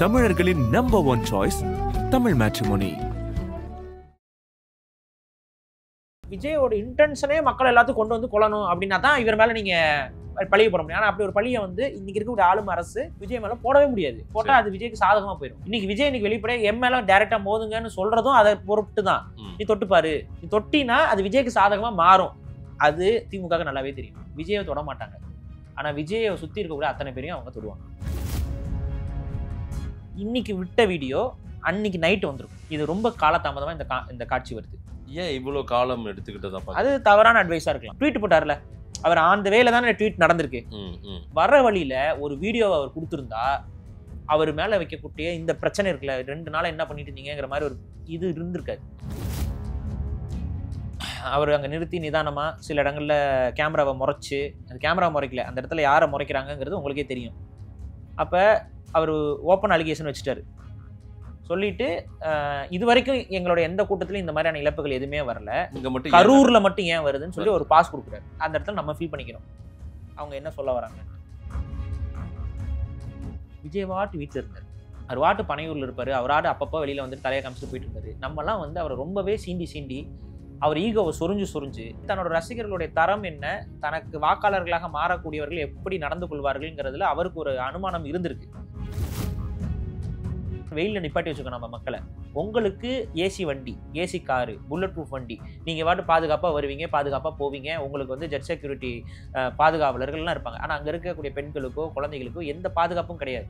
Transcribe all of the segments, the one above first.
தமிழர்களின் number 1 choice Tamil matrimony. விஜயோட இன்டென்ஷனே மக்கள் எல்லாத்தையும் கொண்டு வந்து கொள்ளணும் அப்படின்னா தான் இவர் மேல நீங்க பழிய போட முடியும். ஆனா அப்படி ஒரு பழியை வந்து இன்னைக்கு இருக்கக்கூடிய ஆளும் அரசு விஜய் மேல போடவே முடியாது. போட்டா அது விஜய்க்கு சாதகமா போயிடும். இன்னைக்கு விஜய் இன்னைக்கு வெளிப்படைய எம் மேல டைரக்டா மோதுங்கன்னு சொல்றதும் அதை பொறுத்து தான். நீ தொட்டுப்பாரு, நீ தொட்டினா அது விஜய்க்கு சாதகமா மாறும். அது திமுக நல்லாவே தெரியும். விஜயை தொட மாட்டாங்க. ஆனா விஜயை சுத்தி இருக்கக்கூடிய அத்தனை பேரையும் அவங்க தொடுவாங்க. இன்னைக்கு விட்ட வீடியோ அன்னைக்கு நைட்டு வந்துருக்கும். இது ரொம்ப காலதாமதமா இந்த காட்சி வருது. ஏன் இவ்வளவு காலம் எடுத்துக்கிட்டதா? அது தவறான அட்வைஸா இருக்கலாம். ட்வீட் போட்டார்ல, அவர் அந்த வேல தானே ட்வீட் நடந்திருக்கு. வர வழியில ஒரு வீடியோவை அவர் கொடுத்திருந்தா அவர் மேல வைக்கக்கூடிய இந்த பிரச்சனை இருக்குல்ல, 2 நாளா என்ன பண்ணிட்டு இருந்தீங்கிற மாதிரி ஒரு இது இருந்திருக்காரு. அவர் அங்க நிறுத்தி நிதானமா சில இடங்கள்ல கேமராவை முறைச்சு, அந்த கேமரா முறைக்கல, அந்த இடத்துல யாரை முறைக்கிறாங்கிறது உங்களுக்கே தெரியும். அப்ப அவர் ஓப்பன் அலிகேஷன் வச்சுட்டாரு. சொல்லிட்டு இது வரைக்கும் எங்களோட எந்த கூட்டத்திலும் இந்த மாதிரியான இழப்புகள் எதுவுமே வரல, கரூர்ல மட்டும் ஏன் வருதுன்னு சொல்லி ஒரு பாஸ் கொடுக்குறாரு. அந்த இடத்துல நம்ம ஃபீல் பண்ணிக்கிறோம் அவங்க என்ன சொல்ல வராங்க. விஜய் வாட்டு வீட்டில் இருந்தார், அவர் வாட்டு பனையூர்ல இருப்பாரு, அவராடு அப்பப்போ வெளியில வந்துட்டு தலையை காமிச்சிட்டு போயிட்டு இருந்தாரு. நம்மலாம் வந்து அவரை ரொம்பவே சீண்டி அவர் ஈகோவை சொரிஞ்சு தன்னோட ரசிகர்களுடைய தரம் என்ன, தனக்கு வாக்காளர்களாக மாறக்கூடியவர்கள் எப்படி நடந்து கொள்வார்கள்ங்கிறதுல அவருக்கு ஒரு அனுமானம் இருந்திருக்கு. வெயில நிப்பாட்டி வச்சுக்கோ நம்ம மக்களை. உங்களுக்கு ஏசி வண்டி, ஏசி காரு, புல்லட் ப்ரூஃப் வண்டி, நீங்க வாட்டு பாதுகாப்பா வருவீங்க, பாதுகாப்பா போவீங்க, உங்களுக்கு வந்து ஜெட் செக்யூரிட்டி பாதுகாவலர்கள்லாம் இருப்பாங்க. ஆனா அங்க இருக்கக்கூடிய பெண்களுக்கோ குழந்தைகளுக்கோ எந்த பாதுகாப்பும் கிடையாது.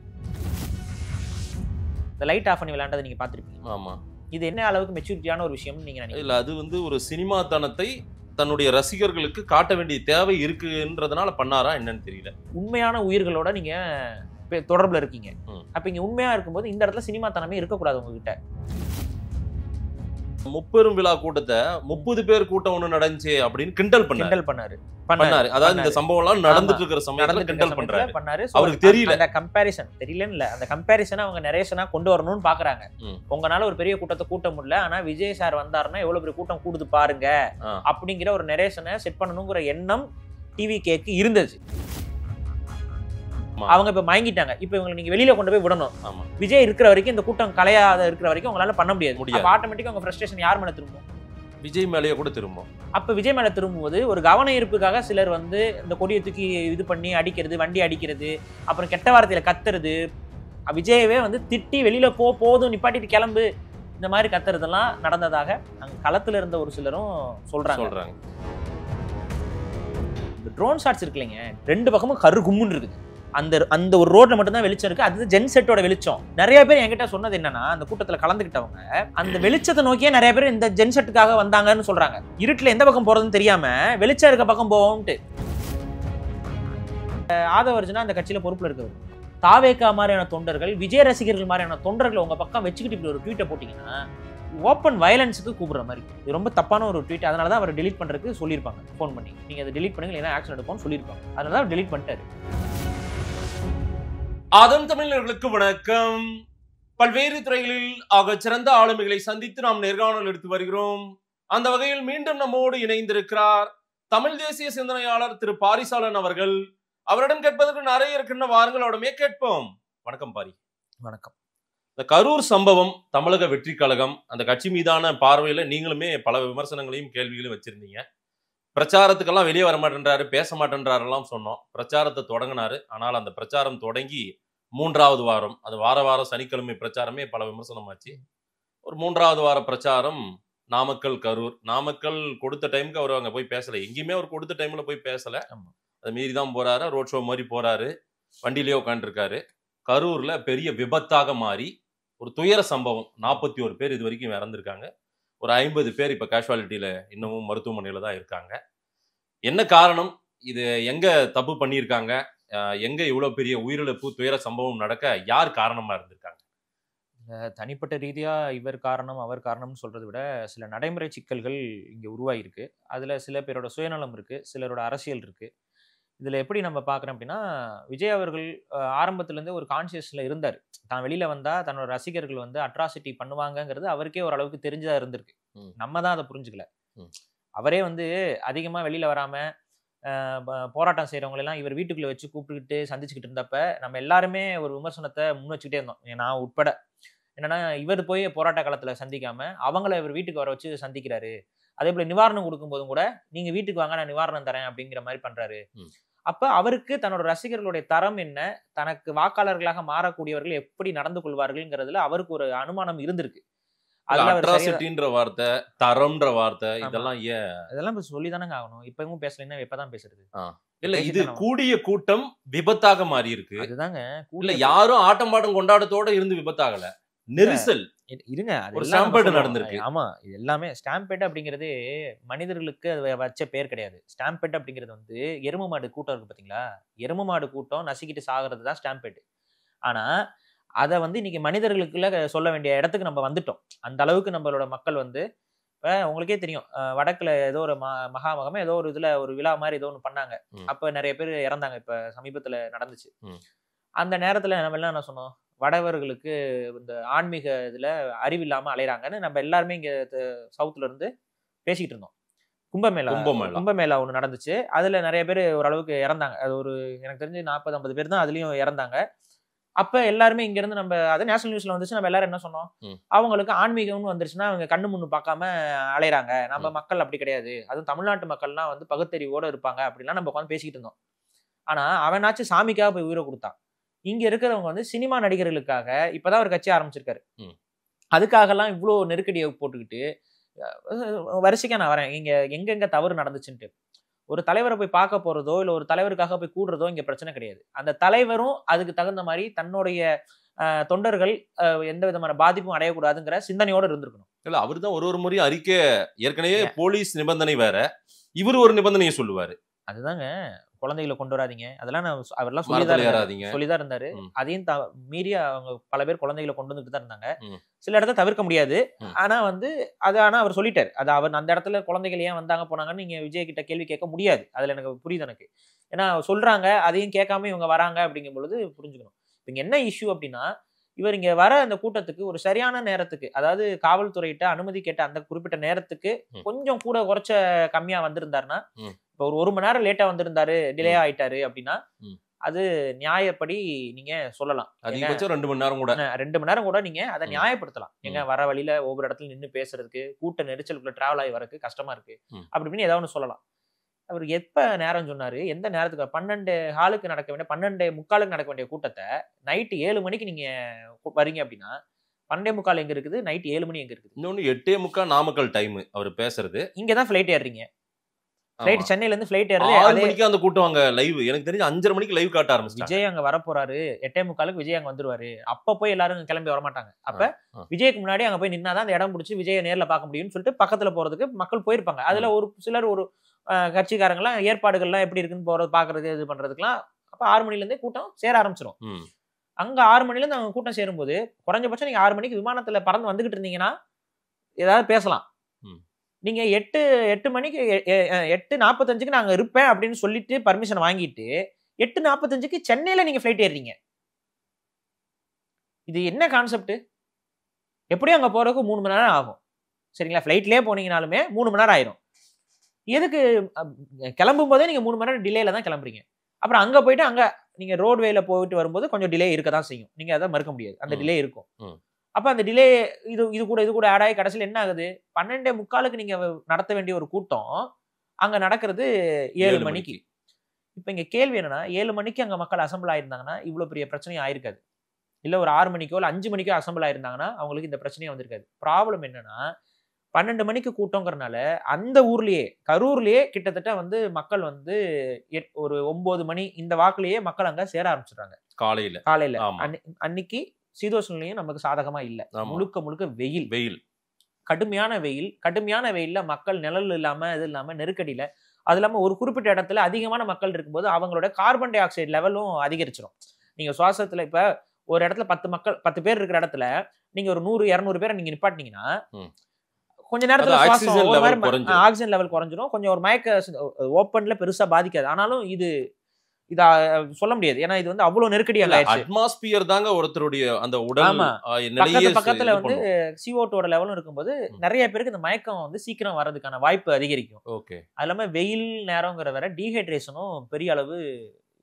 இந்த லைட் ஆஃப் பண்ணி விளையாண்டதை நீங்க பார்த்திருப்பீங்க. ஆமா, இது என்ன அளவுக்கு மெச்சூரிட்டியான ஒரு விஷயம் நீங்க நினைக்கிறீங்க? இல்ல, அது வந்து ஒரு சினிமாத்தனத்தை தன்னுடைய ரசிகர்களுக்கு காட்ட வேண்டிய தேவை இருக்குன்றதுனால பண்ணாரா என்னன்னு தெரியல. உண்மையான உயிர்களோட நீங்க தொடர்புல இருக்கீங்க. அப்ப இங்க உண்மையா இருக்கும்போது இந்த இடத்துல சினிமாத்தனமே இருக்கக்கூடாது உங்ககிட்ட. முப்பெரும் விழா கூட்டத்தை 30 பேர் கூட்டம் ஒண்ணு நடந்துச்சு அப்படின்னு கிண்டல் பண்ணாரு. அதாவது இந்த சம்பவம் எல்லாம் நடந்துட்டு இருக்கிற சமயத்துல கிண்டல் பண்ணாரு. அவருக்கு தெரியல, அந்த கம்பேரிசன் தெரியலன்னு இல்ல, அந்த கம்பேரிசனை அவங்க நரேஷனா கொண்டு வரணும்னு பாக்குறாங்க. உங்களால ஒரு பெரிய கூட்டத்தை கூட்ட முடியல, ஆனா விஜய் சார் வந்தாருன்னா எவ்வளவு பெரிய கூட்டம் கூடுது பாருங்க அப்படிங்கிற ஒரு நரேஷனை செட் பண்ணணுங்கிற எண்ணம் டிவி கேக்கு இருந்துச்சு. அவங்க இப்ப மயங்கிட்டாங்க. இப்ப இவங்களை நீங்க வெளியில கொண்டு போய் விடணும். விஜய் இருக்கிற வரைக்கும், இந்த கூட்டம் கலையாத இருக்கிற வரைக்கும் உங்களால பண்ண முடியாது. ஆட்டோமேட்டிக்கா உங்க ஃப்ரஸ்ட்ரேஷன் யார் மேல திரும்பும்? விஜய் மேலேயே கூட திரும்பும். அப்ப விஜய் மேல திரும்பும்போது ஒரு கவன ஈர்ப்புக்காக சிலர் வந்து இந்த கொடியை தூக்கி இது பண்ணி அடிக்கிறது, வண்டி அடிக்கிறது, அப்புறம் கெட்ட வார்த்தையில கத்துறது, விஜயவே வந்து திட்டி வெளியில போதும் நிப்பாட்டிட்டு கிளம்பு, இந்த மாதிரி கத்துறதெல்லாம் நடந்ததாக அங்க களத்துல இருந்த ஒரு சிலரும் சொல்றாங்க. இந்த ட்ரோன் ஷாட்ஸ் இருக்கு இல்லைங்க, 2 பக்கமும் கரு கும்முன்னு இருக்குது. அந்த ஒரு ரோட்ல மட்டும் தான் வெளிச்சம் இருக்கு. அது ஜென் செட்டோட வெளிச்சம். நிறைய பேர் என்கிட்ட சொன்னது என்னன்னா, அந்த கூட்டத்துல கலந்துக்கிட்டவங்க அந்த வெளிச்சத்தை நோக்கியே நிறைய பேர் இந்த ஜென் செட்டுக்காக வந்தாங்கன்னு சொல்றாங்க. இருட்டுல எந்த பக்கம் போறதுன்னு தெரியாம வெளிச்சம் இருக்க பக்கம் போவோம்ட்டு. ஆதவர்ஜுனா அந்த கட்சியில பொறுப்புல இருக்கவர். தாவேகா மாதிரியான தொண்டர்கள், விஜய் ரசிகர்கள் மாதிரியான தொண்டர்கள் உங்க பக்கம் வச்சுக்கிட்டு இப்படி ஒரு ட்வீட்டை போட்டீங்கன்னா ஓப்பன் வயலன்ஸுக்கு கூப்பிடுற மாதிரி. இது ரொம்ப தப்பான ஒரு ட்வீட். அதனால தான் அவர் டெலீட் பண்றதுக்கு சொல்லியிருப்பாங்க ஃபோன் பண்ணி. நீங்க அதை டெலீட் பண்ணுங்க, இல்லைன்னா ஆக்ஷன் எடுப்போம்னு சொல்லியிருப்பாங்க. அதனால தான் டெலீட் பண்ணிட்டாரு. ஆதம் தமிழர்களுக்கு வணக்கம். பல்வேறு துறைகளில் ஆக சிறந்த ஆளுமைகளை சந்தித்து நாம் நேர்காணல் எடுத்து வருகிறோம். அந்த வகையில் மீண்டும் நம்மோடு இணைந்திருக்கிறார் தமிழ் தேசிய சிந்தனையாளர் திரு பாரிசாலன் அவர்கள். அவரிடம் கேட்பதற்கு நிறைய இருக்கின்ற வாரங்களோடமே கேட்போம். வணக்கம் பாரி. வணக்கம். இந்த கரூர் சம்பவம், தமிழக வெற்றி கழகம், அந்த கட்சி மீதான பார்வையில நீங்களுமே பல விமர்சனங்களையும் கேள்விகளையும் வச்சிருந்தீங்க. பிரச்சாரத்துக்கெல்லாம் வெளியே வர மாட்டேன்றாரு, பேச மாட்டேன்றாரெல்லாம் சொன்னோம். பிரச்சாரத்தை தொடங்கினாரு. ஆனால் அந்த பிரச்சாரம் தொடங்கி 3வது வாரம், அது வாரம் சனிக்கிழமை பிரச்சாரமே பல விமர்சனமாச்சு. ஒரு 3வது வார பிரச்சாரம் நாமக்கல், கரூர். நாமக்கல் கொடுத்த டைமுக்கு அவர் அங்கே போய் பேசலை. எங்கேயுமே அவர் கொடுத்த டைம்ல போய் பேசலை. அதை மீறி தான் போறாரு. ரோட் ஷோ மாதிரி போறாரு, வண்டியிலேயே உட்காந்துருக்காரு. கரூர்ல பெரிய விபத்தாக மாறி ஒரு துயர சம்பவம். 41 பேர் இது வரைக்கும் இறந்துருக்காங்க. ஒரு 50 பேர் இப்போ கேஷுவாலிட்டியில் இன்னமும் மருத்துவமனையில் தான் இருக்காங்க. என்ன காரணம்? இது எங்கே தப்பு பண்ணியிருக்காங்க? எங்கே இவ்வளோ பெரிய உயிரிழப்பு, துயர சம்பவம் நடக்க யார் காரணமாக இருந்திருக்காங்க? தனிப்பட்ட ரீதியாக இவர் காரணம் அவர் காரணம்னு சொல்கிறத விட சில நடைமுறை சிக்கல்கள் இங்கே உருவாகிருக்கு. அதில் சில பேரோட சுயநலம் இருக்குது, சிலரோட அரசியல் இருக்குது. இதில் எப்படி நம்ம பார்க்குறோம் அப்படின்னா, விஜய் அவர்கள் ஆரம்பத்துலேருந்தே ஒரு கான்சியஸில் இருந்தார். தான் வெளியில் வந்தால் தன்னோட ரசிகர்கள் வந்து அட்ராசிட்டி பண்ணுவாங்கங்கிறது அவருக்கே ஓரளவுக்கு தெரிஞ்சதாக இருந்திருக்கு. நம்ம தான் அதை புரிஞ்சுக்கல. அவரே வந்து அதிகமாக வெளியில் வராமல் போராட்டம் செய்யறவங்களெல்லாம் இவர் வீட்டுக்குள்ள வச்சு கூப்பிட்டுக்கிட்டு சந்திச்சுக்கிட்டு இருந்தப்ப நம்ம எல்லாருமே ஒரு விமர்சனத்தை முன் வச்சுக்கிட்டே இருந்தோம், நான் உட்பட. என்னன்னா, இவர் போய் போராட்ட காலத்துல சந்திக்காம அவங்கள இவர் வீட்டுக்கு வர வச்சு சந்திக்கிறாரு. அதே போல நிவாரணம் கொடுக்கும்போதும் கூட நீங்க வீட்டுக்கு வாங்க, நான் நிவாரணம் தரேன் அப்படிங்கிற மாதிரி பண்றாரு. அப்ப அவருக்கு தன்னோட ரசிகர்களுடைய தரம் என்ன, தனக்கு வாக்காளர்களாக மாறக்கூடியவர்கள் எப்படி நடந்து கொள்வார்கள்ங்கிறதுல அவருக்கு ஒரு அனுமானம் இருந்திருக்கு. அட்ராசிட்டின்ற வார்த்தை, தரம்ன்ற வார்த்தை, இதெல்லாம் இதெல்லாம் சொல்லிதானங்க ஆகணும். இப்பவும் பேசலைன்னா எப்பதான் பேசுறது? இல்ல, இது கூடிய கூட்டம் விபத்தாக மாறி இருக்கு. அதுதாங்க, இல்ல யாரும் ஆட்டம் பாட்டம் கொண்டாடத்தோட இருந்து விபத்தாகல, நெரிசல் இருங்க, ஒரு ஸ்டாம்பேட் நடந்திருக்கு. ஆமா, இது எல்லாமே ஸ்டாம்பேட் அப்படிங்கிறது மனிதர்களுக்கு அது வச்ச பேர் கிடையாது. ஸ்டாம்பேட் அப்படிங்கிறது வந்து எரும மாடு கூட்டம் இருக்கு பாத்தீங்களா, எரும மாடு கூட்டம் நசுக்கிட்டு சாகிறது தான் ஸ்டாம்பேட். ஆனா அதை வந்து இன்னைக்கு மனிதர்களுக்குள்ள சொல்ல வேண்டிய இடத்துக்கு நம்ம வந்துட்டோம். அந்த அளவுக்கு நம்மளோட மக்கள் வந்து உங்களுக்கே தெரியும், வடக்குல ஏதோ ஒரு மகாமகமே ஏதோ ஒரு இதுல ஒரு விழா மாதிரி ஏதோ ஒன்று பண்ணாங்க. அப்ப நிறைய பேர் இறந்தாங்க. இப்ப சமீபத்துல நடந்துச்சு. அந்த நேரத்துல நம்ம எல்லாம் என்ன சொன்னோம், வடவர்களுக்கு இந்த ஆன்மீக இதுல அறிவில்லாம அலைறாங்கன்னு நம்ம எல்லாருமே இங்க சவுத்துல இருந்து பேசிக்கிட்டு இருந்தோம். கும்பமேளா ஒண்ணு நடந்துச்சு. அதுல நிறைய பேர் ஓரளவுக்கு இறந்தாங்க. அது ஒரு எனக்கு தெரிஞ்சு 40-50 பேர் தான் அதுலயும் இறந்தாங்க. அப்ப எல்லாருமே இங்க இருந்து நம்ம அது நேஷனல் நியூஸ்ல வந்துச்சு. நம்ம எல்லாரும் என்ன சொன்னோம், அவங்களுக்கு ஆன்மீகம்னு வந்துருச்சுன்னா அவங்க கண்ணு முன்னு பார்க்காம அலைறாங்க, நம்ம மக்கள் அப்படி கிடையாது, அதுவும் தமிழ்நாட்டு மக்கள்லாம் வந்து பகுத்தறிவோட இருப்பாங்க அப்படிலாம் நம்ம உட்காந்து பேசிக்கிட்டு இருந்தோம். ஆனா அவனாச்சும் சாமிக்காக போய் உயிரை கொடுத்தான். இங்க இருக்கிறவங்க வந்து சினிமா நடிகர்களுக்காக இப்பதான் ஒரு கட்சி ஆரம்பிச்சிருக்காரு. அதுக்காகலாம் இவ்வளவு நெருக்கடியை போட்டுக்கிட்டு வரிசைக்கா நான் வரேன், இங்க எங்கெங்க தவறு நடந்துச்சுன்ட்டு. ஒரு தலைவரை போய் பார்க்க போறதோ இல்ல ஒரு தலைவருக்காக போய் கூடுறதோ இங்க பிரச்சனை கிடையாது. அந்த தலைவரும் அதுக்கு தகுந்த மாதிரி தன்னுடைய தொண்டர்கள் எந்த விதமான பாதிப்பும் அடையக்கூடாதுங்கிற சிந்தனையோட இருந்திருக்கணும். இல்ல, அவரு தான் ஒரு முறையும் அறிக்கை, ஏற்கனவே போலீஸ் நிபந்தனை வேற, இவர் ஒரு நிபந்தனையை சொல்லுவாரு. அதுதாங்க, குழந்தைகளை கொண்டு வராதீங்க, அதெல்லாம் அவர்லாம் சொல்லிதான் இருந்தாரு. அதையும் மீறி அவங்க பல பேர் குழந்தைகளை கொண்டு வந்துட்டு தான் இருந்தாங்க. சில இடத்த தவிர்க்க முடியாது. ஆனா வந்து ஆனா அவர் சொல்லிட்டாரு, அது அவர் அந்த இடத்துல குழந்தைகள் ஏன் வந்தாங்க போனாங்கன்னு நீங்க விஜய் கிட்ட கேள்வி கேட்க முடியாது. அதுல எனக்கு புரியுது எனக்கு. ஏன்னா சொல்றாங்க, அதையும் கேட்காம இவங்க வராங்க அப்படிங்கும் பொழுது புரிஞ்சுக்கணும். இங்க என்ன இஷ்யூ அப்படின்னா, இவர் இங்க வர அந்த கூட்டத்துக்கு ஒரு சரியான நேரத்துக்கு, அதாவது காவல்துறையிட்ட அனுமதி கேட்ட அந்த குறிப்பிட்ட நேரத்துக்கு கொஞ்சம் கூட குறைச்ச கம்மியா வந்திருந்தாருன்னா, இப்ப ஒரு 1 மணி நேரம் லேட்டா வந்திருந்தாரு, டிலே ஆயிட்டாரு அப்படின்னா அது நியாயப்படி நீங்க சொல்லலாம். அதிகபட்சம் 2 மணி நேரம் கூட 2 மணி நேரம் கூட நீங்க அதை நியாயப்படுத்தலாம். எங்க வர வழியில ஒவ்வொரு இடத்துல நின்று பேசுறதுக்கு, கூட்ட நெரிசலுக்குள்ள டிராவல் ஆகி வரக்கு கஷ்டமா இருக்கு அப்படின்னு ஏதாவது ஒன்று சொல்லலாம். அவர் எப்ப நேரம் சொன்னாரு, எந்த நேரத்துக்கு 12 ஹாலுக்கு நடக்க வேண்டிய 12:45 நடக்க வேண்டிய கூட்டத்தை நைட்டு 7 மணிக்கு நீங்க வரீங்க அப்படின்னா 12:45 எங்க இருக்குது, நைட் 7 மணி எங்க இருக்குது? இன்னொன்னு 8:45 நாமக்கல் டைம் அவர் பேசுறது. இங்கதான் ஃபிளைட் ஏறுறீங்க, ஃபிளைட் சென்னையில இருந்து ஃபிளைட் ஏறுது. 6 மணிக்கு அந்த கூட்டம் அங்க லைவ், எனக்கு தெரிஞ்சு 5:30 மணிக்கு லைவ் காட்ட ஆரம்பிச்சாங்க. விஜய் அங்க வரப்போறாரு, 8:45 விஜய் அங்க வந்துருவாரு. அப்ப போய் எல்லாரும் கிளம்பி வரமாட்டாங்க. அப்ப விஜய்க்கு முன்னாடி அங்க போய் நின்னாதான் அந்த இடம் பிடிச்சி விஜயை நேர்ல பார்க்க முடியும்னு சொல்லிட்டு பக்கத்துல போறதுக்கு மக்கள் போயிருப்பாங்க. அதுல ஒரு சிலர் ஒரு கட்சிக்காரங்களாம் ஏற்பாடுகள்லாம் எப்படி இருக்குன்னு போறது பாக்குறது இது பண்றதுக்குலாம் அப்ப 6 மணில இருந்தே கூட்டம் சேர ஆரம்பிச்சிடும். அங்க 6 மணில இருந்து அவங்க கூட்டம் சேரும்போது குறைஞ்சபட்சம் நீங்க 6 மணிக்கு விமானத்துல பறந்து வந்துகிட்டு இருந்தீங்கன்னா ஏதாவது பேசலாம். நீங்க 8 மணிக்கு 8:45 நாங்க இருப்பேன் அப்படின்னு சொல்லிட்டு பர்மிஷன் வாங்கிட்டு 8:45 சென்னையில நீங்க ஃபிளைட் ஏறீங்க. இது என்ன கான்செப்ட்? எப்படியும் அங்க போறதுக்கு 3 மணி நேரம் ஆகும். சரிங்களா, ஃபிளைட்லயே போனீங்கனாலுமே 3 மணி நேரம் ஆயிரும். எதுக்கு கிளம்பும் போதே நீங்க 3 மணி நேரம் டிலேல தான் கிளம்புறீங்க. அப்புறம் அங்க போயிட்டு அங்க நீங்க ரோட்வேல போயிட்டு வரும்போது கொஞ்சம் டிலே இருக்கதான் செய்யும். நீங்க அதை மறுக்க முடியாது, அந்த டிலே இருக்கும். அப்ப அந்த டிலே இது கூட ஆட் ஆகி கடைசியில் என்ன ஆகுது, 12:45 நீங்க நடத்த வேண்டிய ஒரு கூட்டம் அங்க நடக்கிறது 7 மணிக்கு. இப்ப இங்க கேள்வி என்னன்னா, 7 மணிக்கு அங்க மக்கள் அசம்பிள் ஆயிருந்தாங்கன்னா இவ்வளவு பெரிய பிரச்சனையும் ஆயிருக்காது. இல்ல ஒரு 6 மணிக்கோ இல்ல 5 மணிக்கோ அசம்பிள் ஆயிருந்தாங்கன்னா அவங்களுக்கு இந்த பிரச்சனையும் வந்திருக்காது. ப்ராப்ளம் என்னன்னா 12 மணிக்கு கூட்டங்கிறதுனால அந்த ஊர்லயே கரூர்லயே கிட்டத்தட்ட வந்து மக்கள் வந்து ஒரு 9 மணி இந்த வாக்குலயே மக்கள் அங்க சேர ஆரம்பிச்சிடுறாங்க. காலையில அன்னைக்கு சீதோஷ்ணம் நமக்கு சாதகமா இல்ல, முழுக்க வெயில், கடுமையான வெயில்ல மக்கள் நிழல் இல்லாம இது இல்லாம நெருக்கடியில, அது இல்லாம ஒரு குறிப்பிட்ட இடத்துல அதிகமான மக்கள் இருக்கும்போது அவங்களோட கார்பன் டை ஆக்சைடு லெவலும் அதிகரிச்சிடும். நீங்க சுவாசத்துல இப்ப ஒரு இடத்துல 10 பேர் இருக்கிற இடத்துல நீங்க ஒரு 100-200 பேரை நீங்க நிப்பாட்டினீங்கன்னா கொஞ்ச நேரத்துல ஆக்சிஜன் லெவல் குறைஞ்சிடும். கொஞ்சம் ஒரு மயக்க ஓப்பன்ல பெருசா பாதிக்காது. ஆனாலும் இது இத சொல்ல முடியாது. ஏன்னா இது வந்து அவ்வளவு நெருக்கடி அங்க ஆயிடுச்சு. அட்மாஸ்பியர் தாங்க ஒருத்தருடைய அந்த உடல் ஆமா. நிலையே பக்கத்துல வந்து CO2 லெவலும் இருக்கும்போது நிறைய பேருக்கு இந்த மயக்கம் வந்து சீக்கிரம் வர்றதுக்கான வாய்ப்பு அதிகரிக்கும். ஓகே. அது இல்லாம வெயில் நேரங்கிற வேற டீஹைட்ரேஷனும் பெரிய அளவு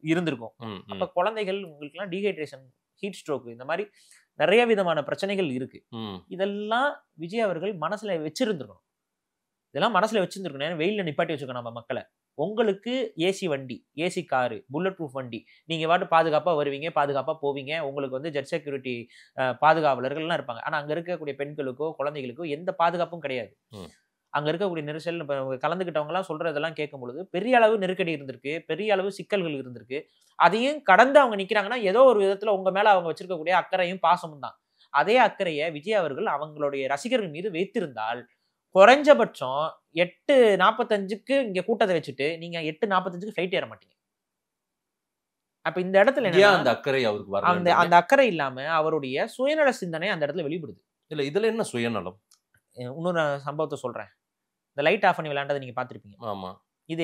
இருந்திருக்கும். அப்ப குழந்தைகள் உங்களுக்கு எல்லாம் டீஹைட்ரேஷன், ஹீட் ஸ்ட்ரோக் இந்த மாதிரி நிறைய விதமான பிரச்சனைகள் இருக்கு. இதெல்லாம் விஜய் அவர்கள் மனசுல வச்சிருந்திருக்கணும். இதெல்லாம் மனசுல வச்சிருந்திருக்கணும். வெயில்ல நிப்பாட்டி வச்சிருக்கோம் நம்ம மக்களை. உங்களுக்கு ஏசி வண்டி, ஏசி காரு, புல்லட் ப்ரூஃப் வண்டி, நீங்க பாட்டு பாதுகாப்பா வருவீங்க, பாதுகாப்பா போவீங்க. உங்களுக்கு வந்து ஜெட் செக்யூரிட்டி பாதுகாவலர்கள்லாம் இருப்பாங்க. ஆனா அங்க இருக்கக்கூடிய பெண்களுக்கோ குழந்தைகளுக்கோ எந்த பாதுகாப்பும் கிடையாது. அங்க இருக்கக்கூடிய நெரிசல் கலந்துக்கிட்டவங்க எல்லாம் சொல்றதெல்லாம் கேட்கும் பொழுது பெரிய அளவு நெருக்கடி இருந்திருக்கு, பெரிய அளவு சிக்கல்கள் இருந்திருக்கு. அதையும் கடந்து அவங்க நிக்கிறாங்கன்னா ஏதோ ஒரு விதத்துல உங்க மேல அவங்க வச்சிருக்கக்கூடிய அக்கறையும் பாசமும் தான். அதே அக்கறையை விஜய் அவர்கள் அவங்களுடைய ரசிகர்கள் மீது வைத்திருந்தால் குறைஞ்சபட்சம் 8:45க்கு இங்க கூட்டத்தை வச்சுட்டு நீங்க 8:45க்கு ஃபிளைட் ஏற மாட்டீங்க. அப்ப இந்த இடத்துல அந்த அக்கறை அவருக்கு வரல. அந்த அக்கறை இல்லாம அவருடைய சுயநல சிந்தனை அந்த இடத்துல வெளிப்படுது. இல்ல இதுல என்ன சுயநலம்? இன்னொரு சம்பவத்தை சொல்றேன். இந்த லைட் ஆஃப் பண்ணி விளையாண்டதை நீங்க பாத்திருப்பீங்க. ஆமா. இது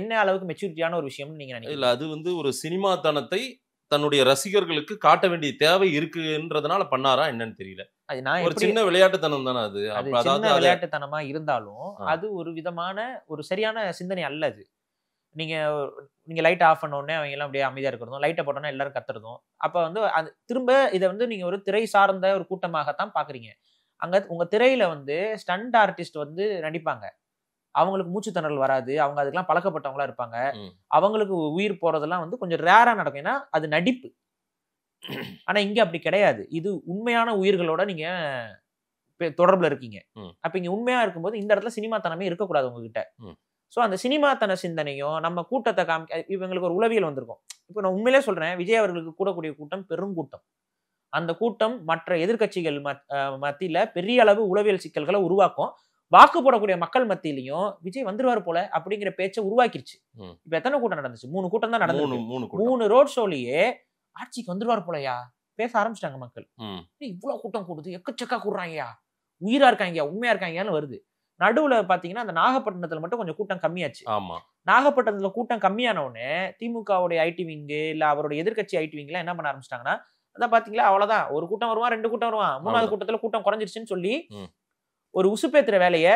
என்ன அளவுக்கு மெச்சூரிட்டியான ஒரு விஷயம்னு நீங்க நினைக்கிறீங்க? இல்ல அது வந்து ஒரு சினிமாத்தனத்தை தன்னுடைய ரசிகர்களுக்கு காட்ட வேண்டிய தேவை இருக்குன்றதுனால பண்ணாரா என்னன்னு தெரியல. ஒரு சின்ன விளையாட்டுத்தனம் தானே அது. சின்ன விளையாட்டுத்தனமா இருந்தாலும் அது ஒரு விதமான ஒரு சரியான சிந்தனை அல்ல. அது நீங்க லைட் ஆஃப் பண்ண உடனே அவங்க எல்லாம் அப்படியே அமைதியா இருக்கிறதும், லைட்டை போட்டோன்னா எல்லாரும் கத்துறதும், அப்ப வந்து திரும்ப இதை வந்து நீங்க ஒரு திரை சார்ந்த ஒரு கூட்டமாகத்தான் பாக்குறீங்க. அங்க உங்க திரையில வந்து ஸ்டண்ட் ஆர்டிஸ்ட் வந்து நடிப்பாங்க. அவங்களுக்கு மூச்சு திணறல் வராது. அவங்க அதுக்கெல்லாம் பழக்கப்பட்டவங்களா இருப்பாங்க. அவங்களுக்கு உயிர் போறதெல்லாம் வந்து கொஞ்சம் ரேரா நடக்கும். ஏன்னா அது நடிப்பு. ஆனா இங்க அப்படி கிடையாது. இது உண்மையான உயிர்களோட நீங்க தொடர்புல இருக்கீங்க. அப்ப இங்க உண்மையா இருக்கும்போது இந்த இடத்துல சினிமாத்தனமே இருக்கக்கூடாது உங்ககிட்ட. சோ அந்த சினிமாத்தன சிந்தனையும் நம்ம கூட்டத்தை இவங்களுக்கு ஒரு உளவியல் வந்திருக்கும். இப்ப நான் உண்மையிலே சொல்றேன், விஜய் அவர்களுக்கு கூடக்கூடிய கூட்டம் பெருங்கூட்டம். அந்த கூட்டம் மற்ற எதிர்கட்சிகள் மத்தியில பெரிய அளவு உளவியல் சிக்கல்களை உருவாக்கும். வாக்கு போடக்கூடிய மக்கள் மத்தியிலையும் விஜய் வந்துருவாரு போல அப்படிங்கிற பேச்சை உருவாக்கிருச்சு. இப்ப எத்தனை கூட்டம் நடந்துச்சு? 3 கூட்டம் தான் நடந்தது. 3 ரோட் ஷோலயே ஆட்சிக்கு வந்துருவாரு போலயா பேச ஆரம்பிச்சிட்டாங்க மக்கள். இவ்வளவு கூட்டம் கூடுது, எக்கச்சக்கா கூடுறாங்கயா, உயிரா இருக்காங்க, உண்மையா இருக்காங்கன்னு வருது. நடுவுல பாத்தீங்கன்னா அந்த நாகப்பட்டினத்துல மட்டும் கொஞ்சம் கூட்டம் கம்மியாச்சு. நாகப்பட்டினத்துல கூட்டம் கம்மியான உடனே திமுகவுடைய ஐடி விங்கு இல்ல அவருடைய எதிர்கட்சி ஐடி விங்ல என்ன பண்ண ஆரம்பிச்சிட்டாங்கன்னா, அதான் பாத்தீங்களா அவ்வளவுதான், ஒரு கூட்டம் வருவான், 2 கூட்டம் வருவான், 3வது கூட்டத்துல கூட்டம் குறைஞ்சிருச்சுன்னு சொல்லி ஒரு உசுப்பேத்துற வேலைய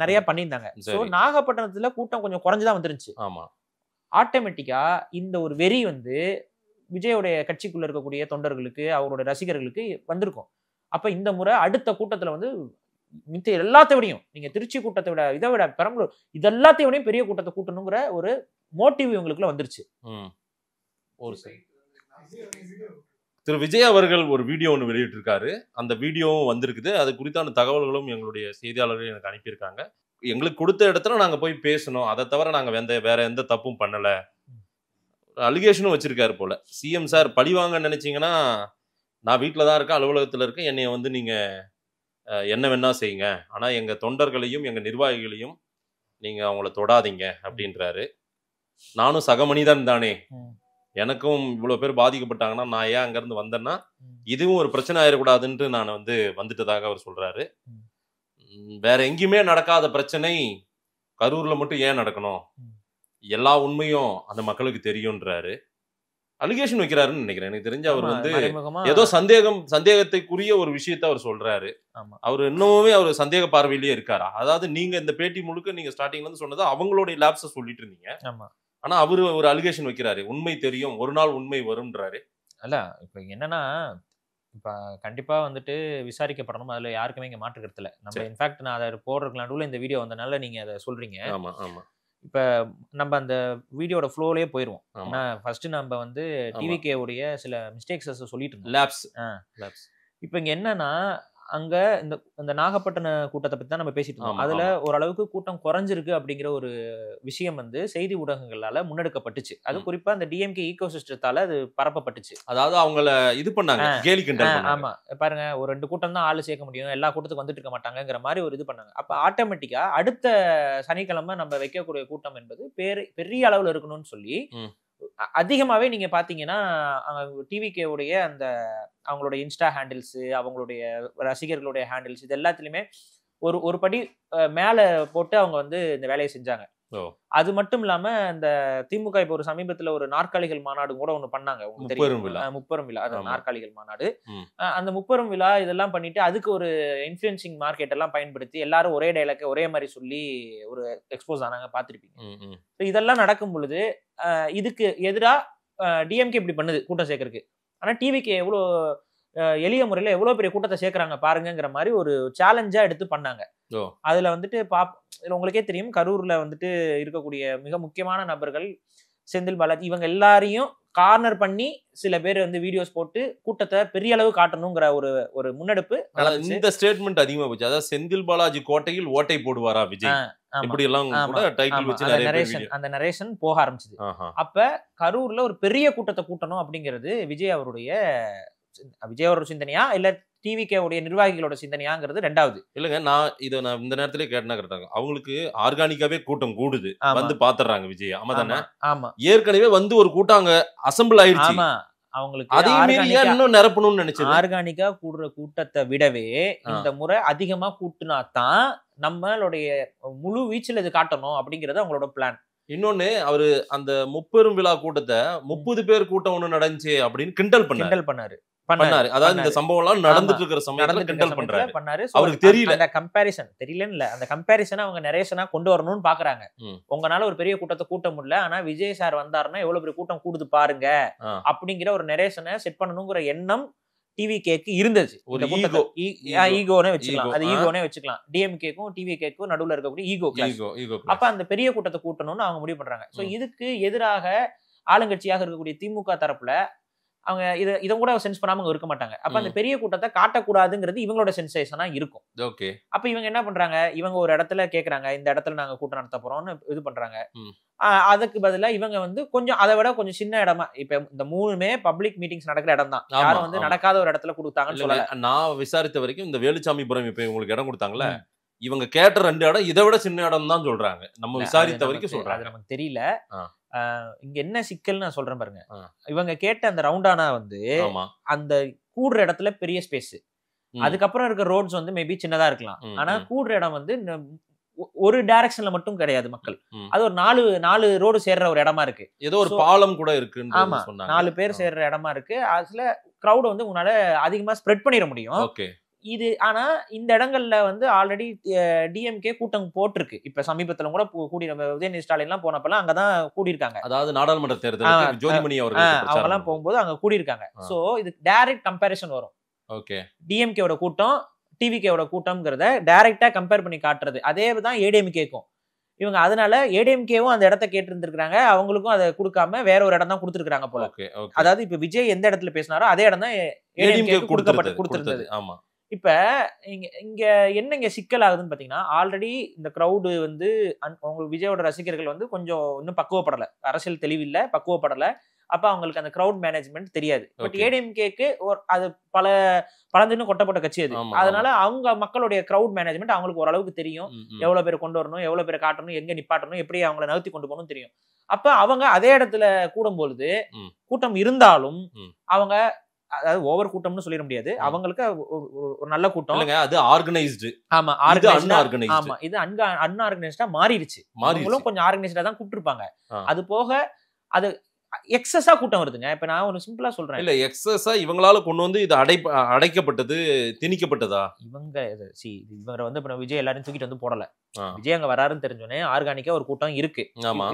நிறைய பண்ணியிருந்தாங்க. சோ நாகப்பட்டினத்துல கூட்டம் கொஞ்சம் குறைஞ்சுதான் வந்துருச்சு. ஆட்டோமேட்டிக்கா இந்த ஒரு வெறி வந்து விஜயோடைய கட்சிக்குள்ள இருக்கக்கூடிய தொண்டர்களுக்கு அவருடைய ரசிகர்களுக்கு வந்திருக்கும். அப்ப இந்த முறை அடுத்த கூட்டத்துல வந்து மித்த எல்லாத்தையும் நீங்க திருச்சி கூட்டத்தை விட இதை விட பெரம்பலூர் இதெல்லாத்தையும் பெரிய கூட்டத்தை கூட்டணுங்கிற ஒரு மோட்டிவ் இவங்களுக்குள்ள வந்துருச்சு. திரு விஜய் அவர்கள் ஒரு வீடியோ ஒன்று வெளியிட்டிருக்காரு. அந்த வீடியோவும் வந்திருக்குது. அது குறித்தான தகவல்களும் எங்களுடைய செய்தியாளர்கள் எனக்கு அனுப்பியிருக்காங்க. எங்களுக்கு கொடுத்த இடத்துல நாங்கள் போய் பேசணும், அதை தவிர நாங்கள் வேற எந்த தப்பும் பண்ணலை, அலிகேஷனும் வச்சிருக்காரு போல. சிஎம் சார் பழி வாங்க நினைச்சீங்கன்னா நான் வீட்டில் தான் இருக்கேன், அலுவலகத்தில் இருக்கேன், என்னைய வந்து நீங்கள் என்ன வேணா செய்யுங்க, ஆனால் எங்கள் தொண்டர்களையும் எங்கள் நிர்வாகிகளையும் நீங்கள் அவங்கள தொடாதீங்க அப்படின்றாரு. நானும் சக மனிதன் தானே, எனக்கும் இவ்வளவு பேர் பாதிக்கப்பட்டாங்கன்னா நான் ஏன் அங்கிருந்து வந்தேன்னா இதுவும் ஒரு பிரச்சனை ஆயிடக்கூடாதுன்ட்டு நான் வந்து வந்துட்டதாக அவர் சொல்றாரு. வேற எங்கேயுமே நடக்காத பிரச்சனை கரூர்ல மட்டும் ஏன் நடக்கணும், எல்லா உண்மையும் அந்த மக்களுக்கு தெரியும்ன்றாரு. அலிகேஷன் வைக்கிறாருன்னு நினைக்கிறேன். எனக்கு தெரிஞ்ச அவர் வந்து ஏதோ சந்தேகத்தைக்குரிய ஒரு விஷயத்த அவர் சொல்றாரு. அவர் இன்னுமே அவர் சந்தேக பார்வையிலேயே இருக்காரா? அதாவது நீங்க இந்த பேட்டி முழுக்க நீங்க ஸ்டார்டிங்ல இருந்து சொன்னது அவங்களுடைய லேப்ஸ சொல்லிட்டு இருந்தீங்க. ஆனா அவரு ஒரு அலிகேஷன் வைக்கிறாரு, உண்மை தெரியும், ஒரு நாள் உண்மை வரும்ன்றாரு. அல்ல இப்ப என்னன்னா, இப்ப கண்டிப்பா வந்துட்டு விசாரிக்கப்படணும், அதுல யாருக்குமே இங்க மாற்றுக்கிறது இல்ல. நம்ம இன்ஃபேக்ட் நான் அதை போடுறதுக்கு நடுவுல இந்த வீடியோ வந்தனால நீங்க அதை சொல்றீங்க. ஆமா ஆமா. இப்ப நம்ம அந்த வீடியோட ஃப்ளோலயே போயிருவோம். ஏன்னா ஃபர்ஸ்ட் நம்ம வந்து டிவிகே உடைய சில மிஸ்டேக்ஸ் சொல்லிட்டு இருந்தோம். லேப்ஸ். இப்ப இங்க என்னன்னா, அங்க இந்த நாகப்பட்டின கூட்டத்தை பத்தி தான் நம்ம பேசிட்டு இருக்கோம். அதுல ஓரளவுக்கு கூட்டம் குறைஞ்சிருக்கு அப்படிங்கிற ஒரு விஷயம் வந்து செய்தி ஊடகங்களால முன்னெடுக்கப்பட்டுச்சு. அது குறிப்பா இந்த டிஎம்கே ஈகோ சிஸ்டத்தால அது பரப்பப்பட்டுச்சு. அதாவது அவங்கள இது பண்ணாங்க, கேலி கிண்டல் பண்ணாங்க. ஆமா, பாருங்க ஒரு 2 கூட்டம் தான் ஆளு சேர்க்க முடியும், எல்லா கூட்டத்துக்கு வந்துட்டு இருக்க மாட்டாங்கிற மாதிரி ஒரு இது பண்ணாங்க. அப்ப ஆட்டோமேட்டிக்கா அடுத்த சனிக்கிழமை நம்ம வைக்கக்கூடிய கூட்டம் என்பது பெரிய அளவுல இருக்கணும்னு சொல்லி அதிகமாவே நீங்க பாத்தீங்கன்னா டிவிகே உடைய அந்த அவங்களோட இன்ஸ்டா ஹேண்டில்ஸ், அவங்களுடைய ரசிகர்களுடைய ஹேண்டில்ஸ், இது எல்லாத்துலயுமே ஒரு படி மேல போட்டு அவங்க வந்து இந்த வேலையை செஞ்சாங்க. ஓ. அது மட்டும் இல்லாம இந்த திமுக இப்ப ஒரு சமீபத்துல ஒரு நாற்காலிகள் மாநாடு கூட ஒண்ணு பண்ணாங்க. உங்களுக்கு முப்பெரும் விழா. தெரியும். முப்பெரும் விழா, அது ஆமா. நாற்காலிகள் மாநாடு. ம். அந்த முப்பெரும் விழா இதெல்லாம் பண்ணிட்டு அதுக்கு ஒரு இன்ஃப்ளூயன்சிங் மார்க்கெட் எல்லாம் பயன்படுத்தி எல்லாரும் ஒரே டைலாக் ஒரே மாதிரி சொல்லி ஒரு எக்ஸ்போஸ் ஆனாங்க, பார்த்திருப்பீங்க. ம், ம். So இதெல்லாம் நடக்கும் பொழுது இதுக்கு எதிரா டிஎம்கே இப்படி பண்ணுது கூட்டம் சேர்க்கறதுக்கு. ஆனா டிவிக்கு எவ்வளோ எளிய முறையில எவ்வளவு பெரிய கூட்டத்தை சேர்க்கறாங்க பாருங்கிற மாதிரி ஒரு சேலஞ்சா எடுத்து பண்ணாங்க. ஓ. அதுல வந்துட்டு உங்களுக்கே தெரியும், கரூர்ல வந்துட்டு இருக்கக்கூடிய மிக முக்கியமான நபர்கள் செந்தில் பாலாஜி இவங்க எல்லாரையும் கார்னர் பண்ணி சில பேர் வந்து வீடியோஸ் போட்டு கூட்டத்தை பெரிய அளவு காட்டணுங்கிற ஒரு முன்னெடுப்பு நடந்துச்சு. இந்த ஸ்டேட்மெண்ட் அதிகமா போச்சு. அதாவது செந்தில் பாலாஜி கோட்டையில் ஓட்டை போடுவாரா விஜய், ஆமா. இப்படி எல்லாம் கூட டைட்டில் ஆமா. வச்சு அந்த நிறைய பேர் நரேஷன் video. அந்த நரேஷன் போக ஆரம்பிச்சது. ஆஹா. அப்ப கரூர்ல ஒரு பெரிய கூட்டத்தை கூட்டணும் அப்படிங்கிறது விஜய் அவருடைய சிந்தனையா இல்ல டிவிகே உடைய நிர்வாகிகளோட சிந்தனையாங்கிறது ரெண்டாவது. இல்லங்க, நான் இந்த நேரத்திலே கேட்டனா கரெக்டாங்க. அவங்களுக்கு ஆர்கானிக்காவே கூட்டம் கூடுது, ஆமா. வந்து பாத்துறாங்க விஜய். ஆமா தானே? ஆமா ஏற்கனவே வந்து ஒரு கூட்டம் அங்க அசெம்பிள் ஆயிடுச்சு. ஆமா. அவங்களுக்கு அதையும் மீறி ஏன் இன்னும் நிரப்பணும்னு நினைச்சது? ஆர்கானிக்கா கூடுற கூட்டத்தை விடவே இந்த முறை அதிகமா கூட்டினாதான் நம்மளுடைய முழு வீச்சுல இது காட்டணும் அப்படிங்கறது அவங்களோட பிளான். இன்னொன்னு, அவரு அந்த முப்பெரும் விழா கூட்டத்தை 30 பேர் கூட்டம் ஒண்ணு நடந்துச்சு அப்படின்னு கிண்டல் பண்ணாரு. அதாவது இந்த சம்பவம் எல்லாம் நடந்துட்டு இருக்கிற சமயத்துல கிண்டல் பண்றாரு. அவருக்கு தெரியல, அந்த கம்பேரிசன் தெரியலன்னு இல்ல, அந்த கம்பேரிசனை அவங்க நரேஷனா கொண்டு வரணும்னு பாக்குறாங்க. உங்களால ஒரு பெரிய கூட்டத்தை கூட்ட முடியல, ஆனா விஜய் சார் வந்தாருன்னா எவ்வளவு பெரிய கூட்டம் கூடுது பாருங்க அப்படிங்கிற ஒரு நரேஷனை செட் பண்ணணுங்கிற எண்ணம் டிவிகேக்கு இருந்துச்சு. ஈகோனே வச்சுக்கலாம், அது ஈகோனே வச்சுக்கலாம். டிஎம்கேக்கும் டிவிகேக்கும் நடுவுல இருக்கக்கூடிய ஈகோ. அப்ப அந்த பெரிய கூட்டத்தை கூட்டணும்னு அவங்க முடிவு பண்றாங்க. சோ இதுக்கு எதிராக ஆளுங்கட்சியாக இருக்கக்கூடிய திமுக தரப்புல அவங்க இதை கூட சென்ஸ் பண்ணாம இருக்க மாட்டாங்க. அப்ப அந்த பெரிய கூட்டத்தை காட்டக்கூடாதுங்கிறது இவங்களோட சென்சேஷனா இருக்கும். ஓகே. அப்ப இவங்க என்ன பண்றாங்க, இவங்க ஒரு இடத்துல கேக்குறாங்க, இந்த இடத்துல நாங்க கூட்டம் நடத்த போறோம்னு இது பண்றாங்க. அதுக்கு பதிலா இவங்க வந்து கொஞ்சம் அதை விட கொஞ்சம் சின்ன இடமா, இப்ப இந்த 3மே பப்ளிக் மீட்டிங்ஸ் நடக்கிற இடம் தான், யாரும் வந்து நடக்காத ஒரு இடத்துல கொடுத்தாங்கன்னு சொல்லல. நான் விசாரித்த வரைக்கும் இந்த வேலுச்சாமிபுரம் இப்ப உங்களுக்கு இடம் கொடுத்தாங்கல்ல, இவங்க கேட்ட 2 இடம் இதை விட சின்ன இடம் தான் சொல்றாங்க. நம்ம விசாரித்த வரைக்கும் சொல்றாங்க. அது நமக்கு தெரியல. இங்க என்ன சிக்கல் நான் சொல்றேன் பாருங்க. இவங்க கேட்ட அந்த ரவுண்டானா வந்து அந்த கூடுற இடத்துல பெரிய ஸ்பேஸ், அதுக்கப்புறம் இருக்க ரோட்ஸ் வந்து மேபி சின்னதா இருக்கலாம். ஆனா கூடுற இடம் வந்து ஒரு டைரக்ஷன்ல மட்டும் கிடையாது மக்கள், அது ஒரு 4 ரோடு சேர்ற ஒரு இடமா இருக்கு. ஏதோ ஒரு பாலம் கூட இருக்கு. ஆமா, 4 பேர் சேர்ற இடமா இருக்கு. அதுல கிரௌட் வந்து உங்களால அதிகமா ஸ்ப்ரெட் பண்ணிட முடியும். இது ஆனா இந்த இடங்கள்ல வந்து ஆல்ரெடி டிஎம்கே கூட்டம் போட்டிருக்கு. இப்ப சமீபத்துல கூட கூடி உதயநிதி ஸ்டாலின் எல்லாம் போனப்பெல்லாம் அங்கதான் கூடியிருக்காங்க. அதாவது நாடாளுமன்ற தேர்தல் ஜோதிமணி அவங்க எல்லாம் போகும்போது அங்க கூடியிருக்காங்க. சோ இது டைரக்ட் கம்பேரிசன் வரும். டிஎம்கேவோட கூட்டம் டிவிகேவோட கூட்டம்ங்கிறத டைரக்டா கம்பேர் பண்ணி காட்டுறது. அதேதான் ஏடிஎம்கேக்கும். இவங்க அதனால ஏடிஎம்கேவும் அந்த இடத்த கேட்டு இருந்திருக்காங்க, அவங்களுக்கும் அதை கொடுக்காம வேற ஒரு இடம் தான் கொடுத்துருக்காங்க போல. அதாவது இப்ப விஜய் எந்த இடத்துல பேசினாரோ அதே இடம் தான் ஏடிஎம்கே கொடுத்திருந்தது. ஆமா. இப்ப இங்க என்ன சிக்கல் ஆகுதுன்னு பாத்தீங்கன்னா, ஆல்ரெடி இந்த கிரௌடு வந்து உங்களுக்கு விஜயோட ரசிகர்கள் வந்து கொஞ்சம் இன்னும் பக்குவப்படல, அரசியல் தெளிவில்லை, பக்குவப்படல. அப்ப அவங்களுக்கு அந்த கிரௌட் மேனேஜ்மெண்ட் தெரியாது. பட் ஏடிஎம்கேக்கு அது பலந்துன்னு கொட்டப்பட்ட கட்சி அது. அதனால அவங்க மக்களுடைய கிரௌட் மேனேஜ்மெண்ட் அவங்களுக்கு ஓரளவுக்கு தெரியும். எவ்வளவு பேர் கொண்டு வரணும், எவ்வளவு பேர் காட்டணும், எங்க நிப்பாட்டணும், எப்படி அவங்களை நகர்த்தி கொண்டு போகணும் தெரியும். அப்ப அவங்க அதே இடத்துல கூடும் பொழுது கூட்டம் இருந்தாலும் அவங்க, அதாவது ஓவர் கூட்டம்னு சொல்லிட முடியாது, அவங்களுக்கு ஒரு நல்ல கூட்டம். அது ஆர்கனைஸ்டு. ஆமா, ஆமா, இது அன்ஆர்கனைஸ்டா மாறிடுச்சு. அவங்களும் கொஞ்சம் ஆர்கனைஸ்டா தான் கூப்பிட்டுருப்பாங்க. அது போக அது எக்ஸஸா கூட்டம் வருதுங்க. இப்ப நான் ஒரு சிம்பிளா சொல்றேன், இல்ல எக்ஸஸா இவங்களால கொண்டு வந்து இது அடைக்கப்பட்டது, திணிக்கப்பட்டதா? இவங்க வந்து இப்ப விஜய் எல்லாரும் தூக்கிட்டு வந்து போடல. விஜய் அங்க வராருன்னு தெரிஞ்சோடனே ஆர்கானிக்கா ஒரு கூட்டம் இருக்கு.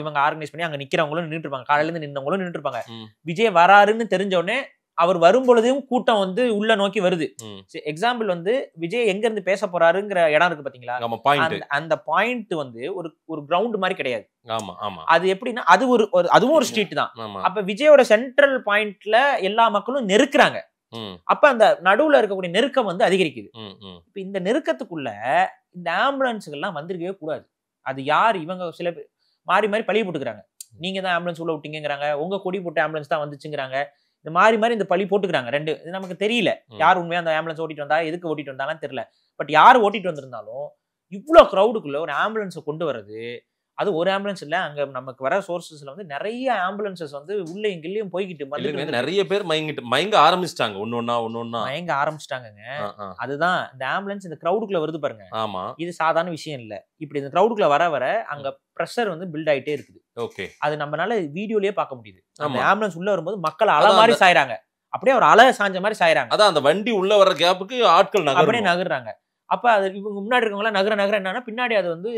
இவங்க ஆர்கனைஸ் பண்ணி அங்க நிக்கிறவங்களும் நின்றுட்டு இருப்பாங்க, காலையில இருந்து நின்றவங்களும் நின்றுட்டு இருப்பாங்க. விஜய் வராருன்னு தெரிஞ்ச உடனே அவர் வரும் பொழுதும் கூட்டம் வந்து உள்ள நோக்கி வருது. எக்ஸாம்பிள் வந்து விஜய் எங்க இருந்து பேச போறாருங்கிற இடம் இருக்கு பாத்தீங்களா, அந்த பாயிண்ட் வந்து ஒரு கிரவுண்ட் மாதிரி கிடையாது. அது எப்படின்னா அதுவும் ஒரு ஸ்ட்ரீட் தான். அப்ப விஜயோட சென்ட்ரல் பாயிண்ட்ல எல்லா மக்களும் நெருக்குறாங்க. அப்ப அந்த நடுவுல இருக்கக்கூடிய நெருக்கம் வந்து அதிகரிக்குது. இப்ப இந்த நெருக்கத்துக்குள்ள இந்த ஆம்புலன்ஸ்கள்லாம் வந்திருக்கவே கூடாது. அது யார், இவங்க சில பேர் மாறி மாறி பழி போட்டுக்கிறாங்க. நீங்க தான் ஆம்புலன்ஸ் உள்ள விட்டீங்கிறாங்க, உங்க கொடி போட்டு ஆம்புலன்ஸ் தான் வந்துச்சுங்கிறாங்க. இந்த மாறி இந்த பழி போட்டுக்கிறாங்க. ரெண்டு இது நமக்கு தெரியல, யார் உண்மையா அந்த ஆம்புலன்ஸ் ஓட்டிட்டு வந்தா, எதுக்கு ஓட்டிட்டு வந்தாலும் தெரியல. பட் யார் ஓட்டிட்டு வந்திருந்தாலும் இவ்வளவு கிரௌடுக்குள்ள ஒரு ஆம்புலன்ஸை கொண்டு வர்றது, அது ஒரு ஆம்புலன்ஸ் இல்ல, அங்க நமக்கு வர சோர்சஸ்ல வந்து நிறைய ஆம்புலன்சஸ் வந்து உள்ள எங்கேயும் போய்கிட்டு நிறைய பேர் மயங்க ஆரம்பிச்சிட்டாங்க. ஒன்னொன்னா மயங்க ஆரம்பிச்சிட்டாங்க. அதுதான் இந்த ஆம்புலன்ஸ் இந்த கிரௌடுக்குள்ள வருது பாருங்க. ஆமா, இது சாதாரண விஷயம் இல்ல. இப்படி இந்த கிரௌடுக்குள்ள வர அங்க பிரஷர் வந்து பில்ட் ஆயிட்டே இருக்குது. ஓகே, அது நம்மளால வீடியோலயே பார்க்க முடியுது. அந்த ஆம்புலன்ஸ் உள்ள வரும்போது மக்கள் அலை மாதிரி சாயறாங்க, அப்படியே ஒரு அலை சாஞ்ச மாதிரி சாயறாங்க. அதான் அந்த வண்டி உள்ள வர கேப்புக்கு ஆட்கள் அப்படியே நகர்றாங்க. அப்ப அது இவங்க முன்னாடி இருக்கவங்களாம் நகர என்னன்னா பின்னாடி அது வந்து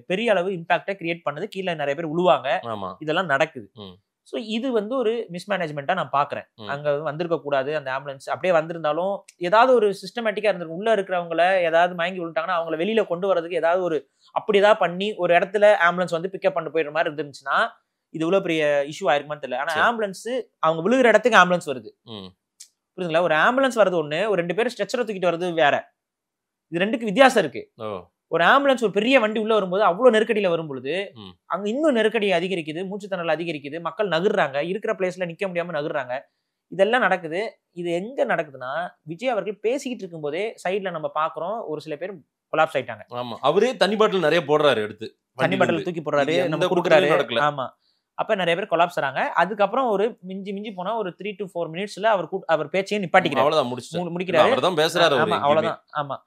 பெரிய அளவு இம்பாக்டை கிரியேட் பண்ணுது. கீழே நிறைய பேர் விழுவாங்க, இதெல்லாம் நடக்குது. ஸோ இது வந்து ஒரு மிஸ்மேனேஜ்மெண்ட்டா நான் பாக்குறேன். அங்க வந்திருக்க கூடாது. அந்த ஆம்புலன்ஸ் அப்படியே வந்திருந்தாலும் ஏதாவது ஒரு சிஸ்டமேட்டிக்கா இருந்திருக்கும். உள்ள இருக்கிறவங்கள ஏதாவது மயங்கி விழுட்டாங்கன்னா அவங்கள வெளியில கொண்டு வரதுக்கு ஏதாவது ஒரு அப்படி ஏதாவது பண்ணி ஒரு இடத்துல ஆம்புலன்ஸ் வந்து பிக்கப் பண்ணி போயிடுற மாதிரி இருந்துச்சுன்னா இது இவ்வளவு பெரிய இஷ்யூ ஆயிருக்குமான்னு தெரியல. ஆனா ஆம்புலன்ஸ் அவங்க விழுகிற இடத்துக்கு ஆம்புலன்ஸ் வருது. புரியுதுங்களா? ஒரு ஆம்புலன்ஸ் வருது ஒண்ணு, ஒரு 2 பேரும் ஸ்ட்ரெச்சரை தூக்கிட்டு வருது வேற. இது ரெண்டுக்கு வித்தியாசம் இருக்கு. ஒரு ஆம்புலன்ஸ் ஒரு பெரிய வண்டி உள்ள வரும்போது அவ்வளவு நெருக்கடியில வரும்பொழுது அங்க இன்னும் நெருக்கடி அதிகரிக்குது, மூச்சுத்திணறல் அதிகரிக்குது, மக்கள் நகர்றாங்க, இருக்கிற பிளேஸ்ல நிக்க முடியாம நகர்றாங்க. இதெல்லாம் நடக்குது. இது எங்க நடக்குதுன்னா விஜய் அவர்கள் பேசிக்கிட்டு இருக்கும் போதே சைட்ல நம்ம பாக்குறோம் ஒரு சில பேர் கொலாப்ஸ் ஆயிட்டாங்க. ஆமா, அவரே தண்ணி பாட்டில் நிறைய போடுறாரு, எடுத்து தண்ணி பாட்டில் தூக்கி போடுறாரு, நம்ம கொடுக்குறாரு. ஆமா, அப்ப நிறைய பேர் கொலாப்ஸ் ஆறாங்க. அதுக்கப்புறம் ஒரு மிஞ்சி போனா ஒரு 3 to 4 மினிட்ஸ்ல அவர் பேச்சையும் நிப்பாட்டிக்கிறாரு. அவ்வளவுதான், முடிக்கிறாரு. அவர்தான் பேசுறாரு. ஆமா, அவ்வளவுதான். ஆமா,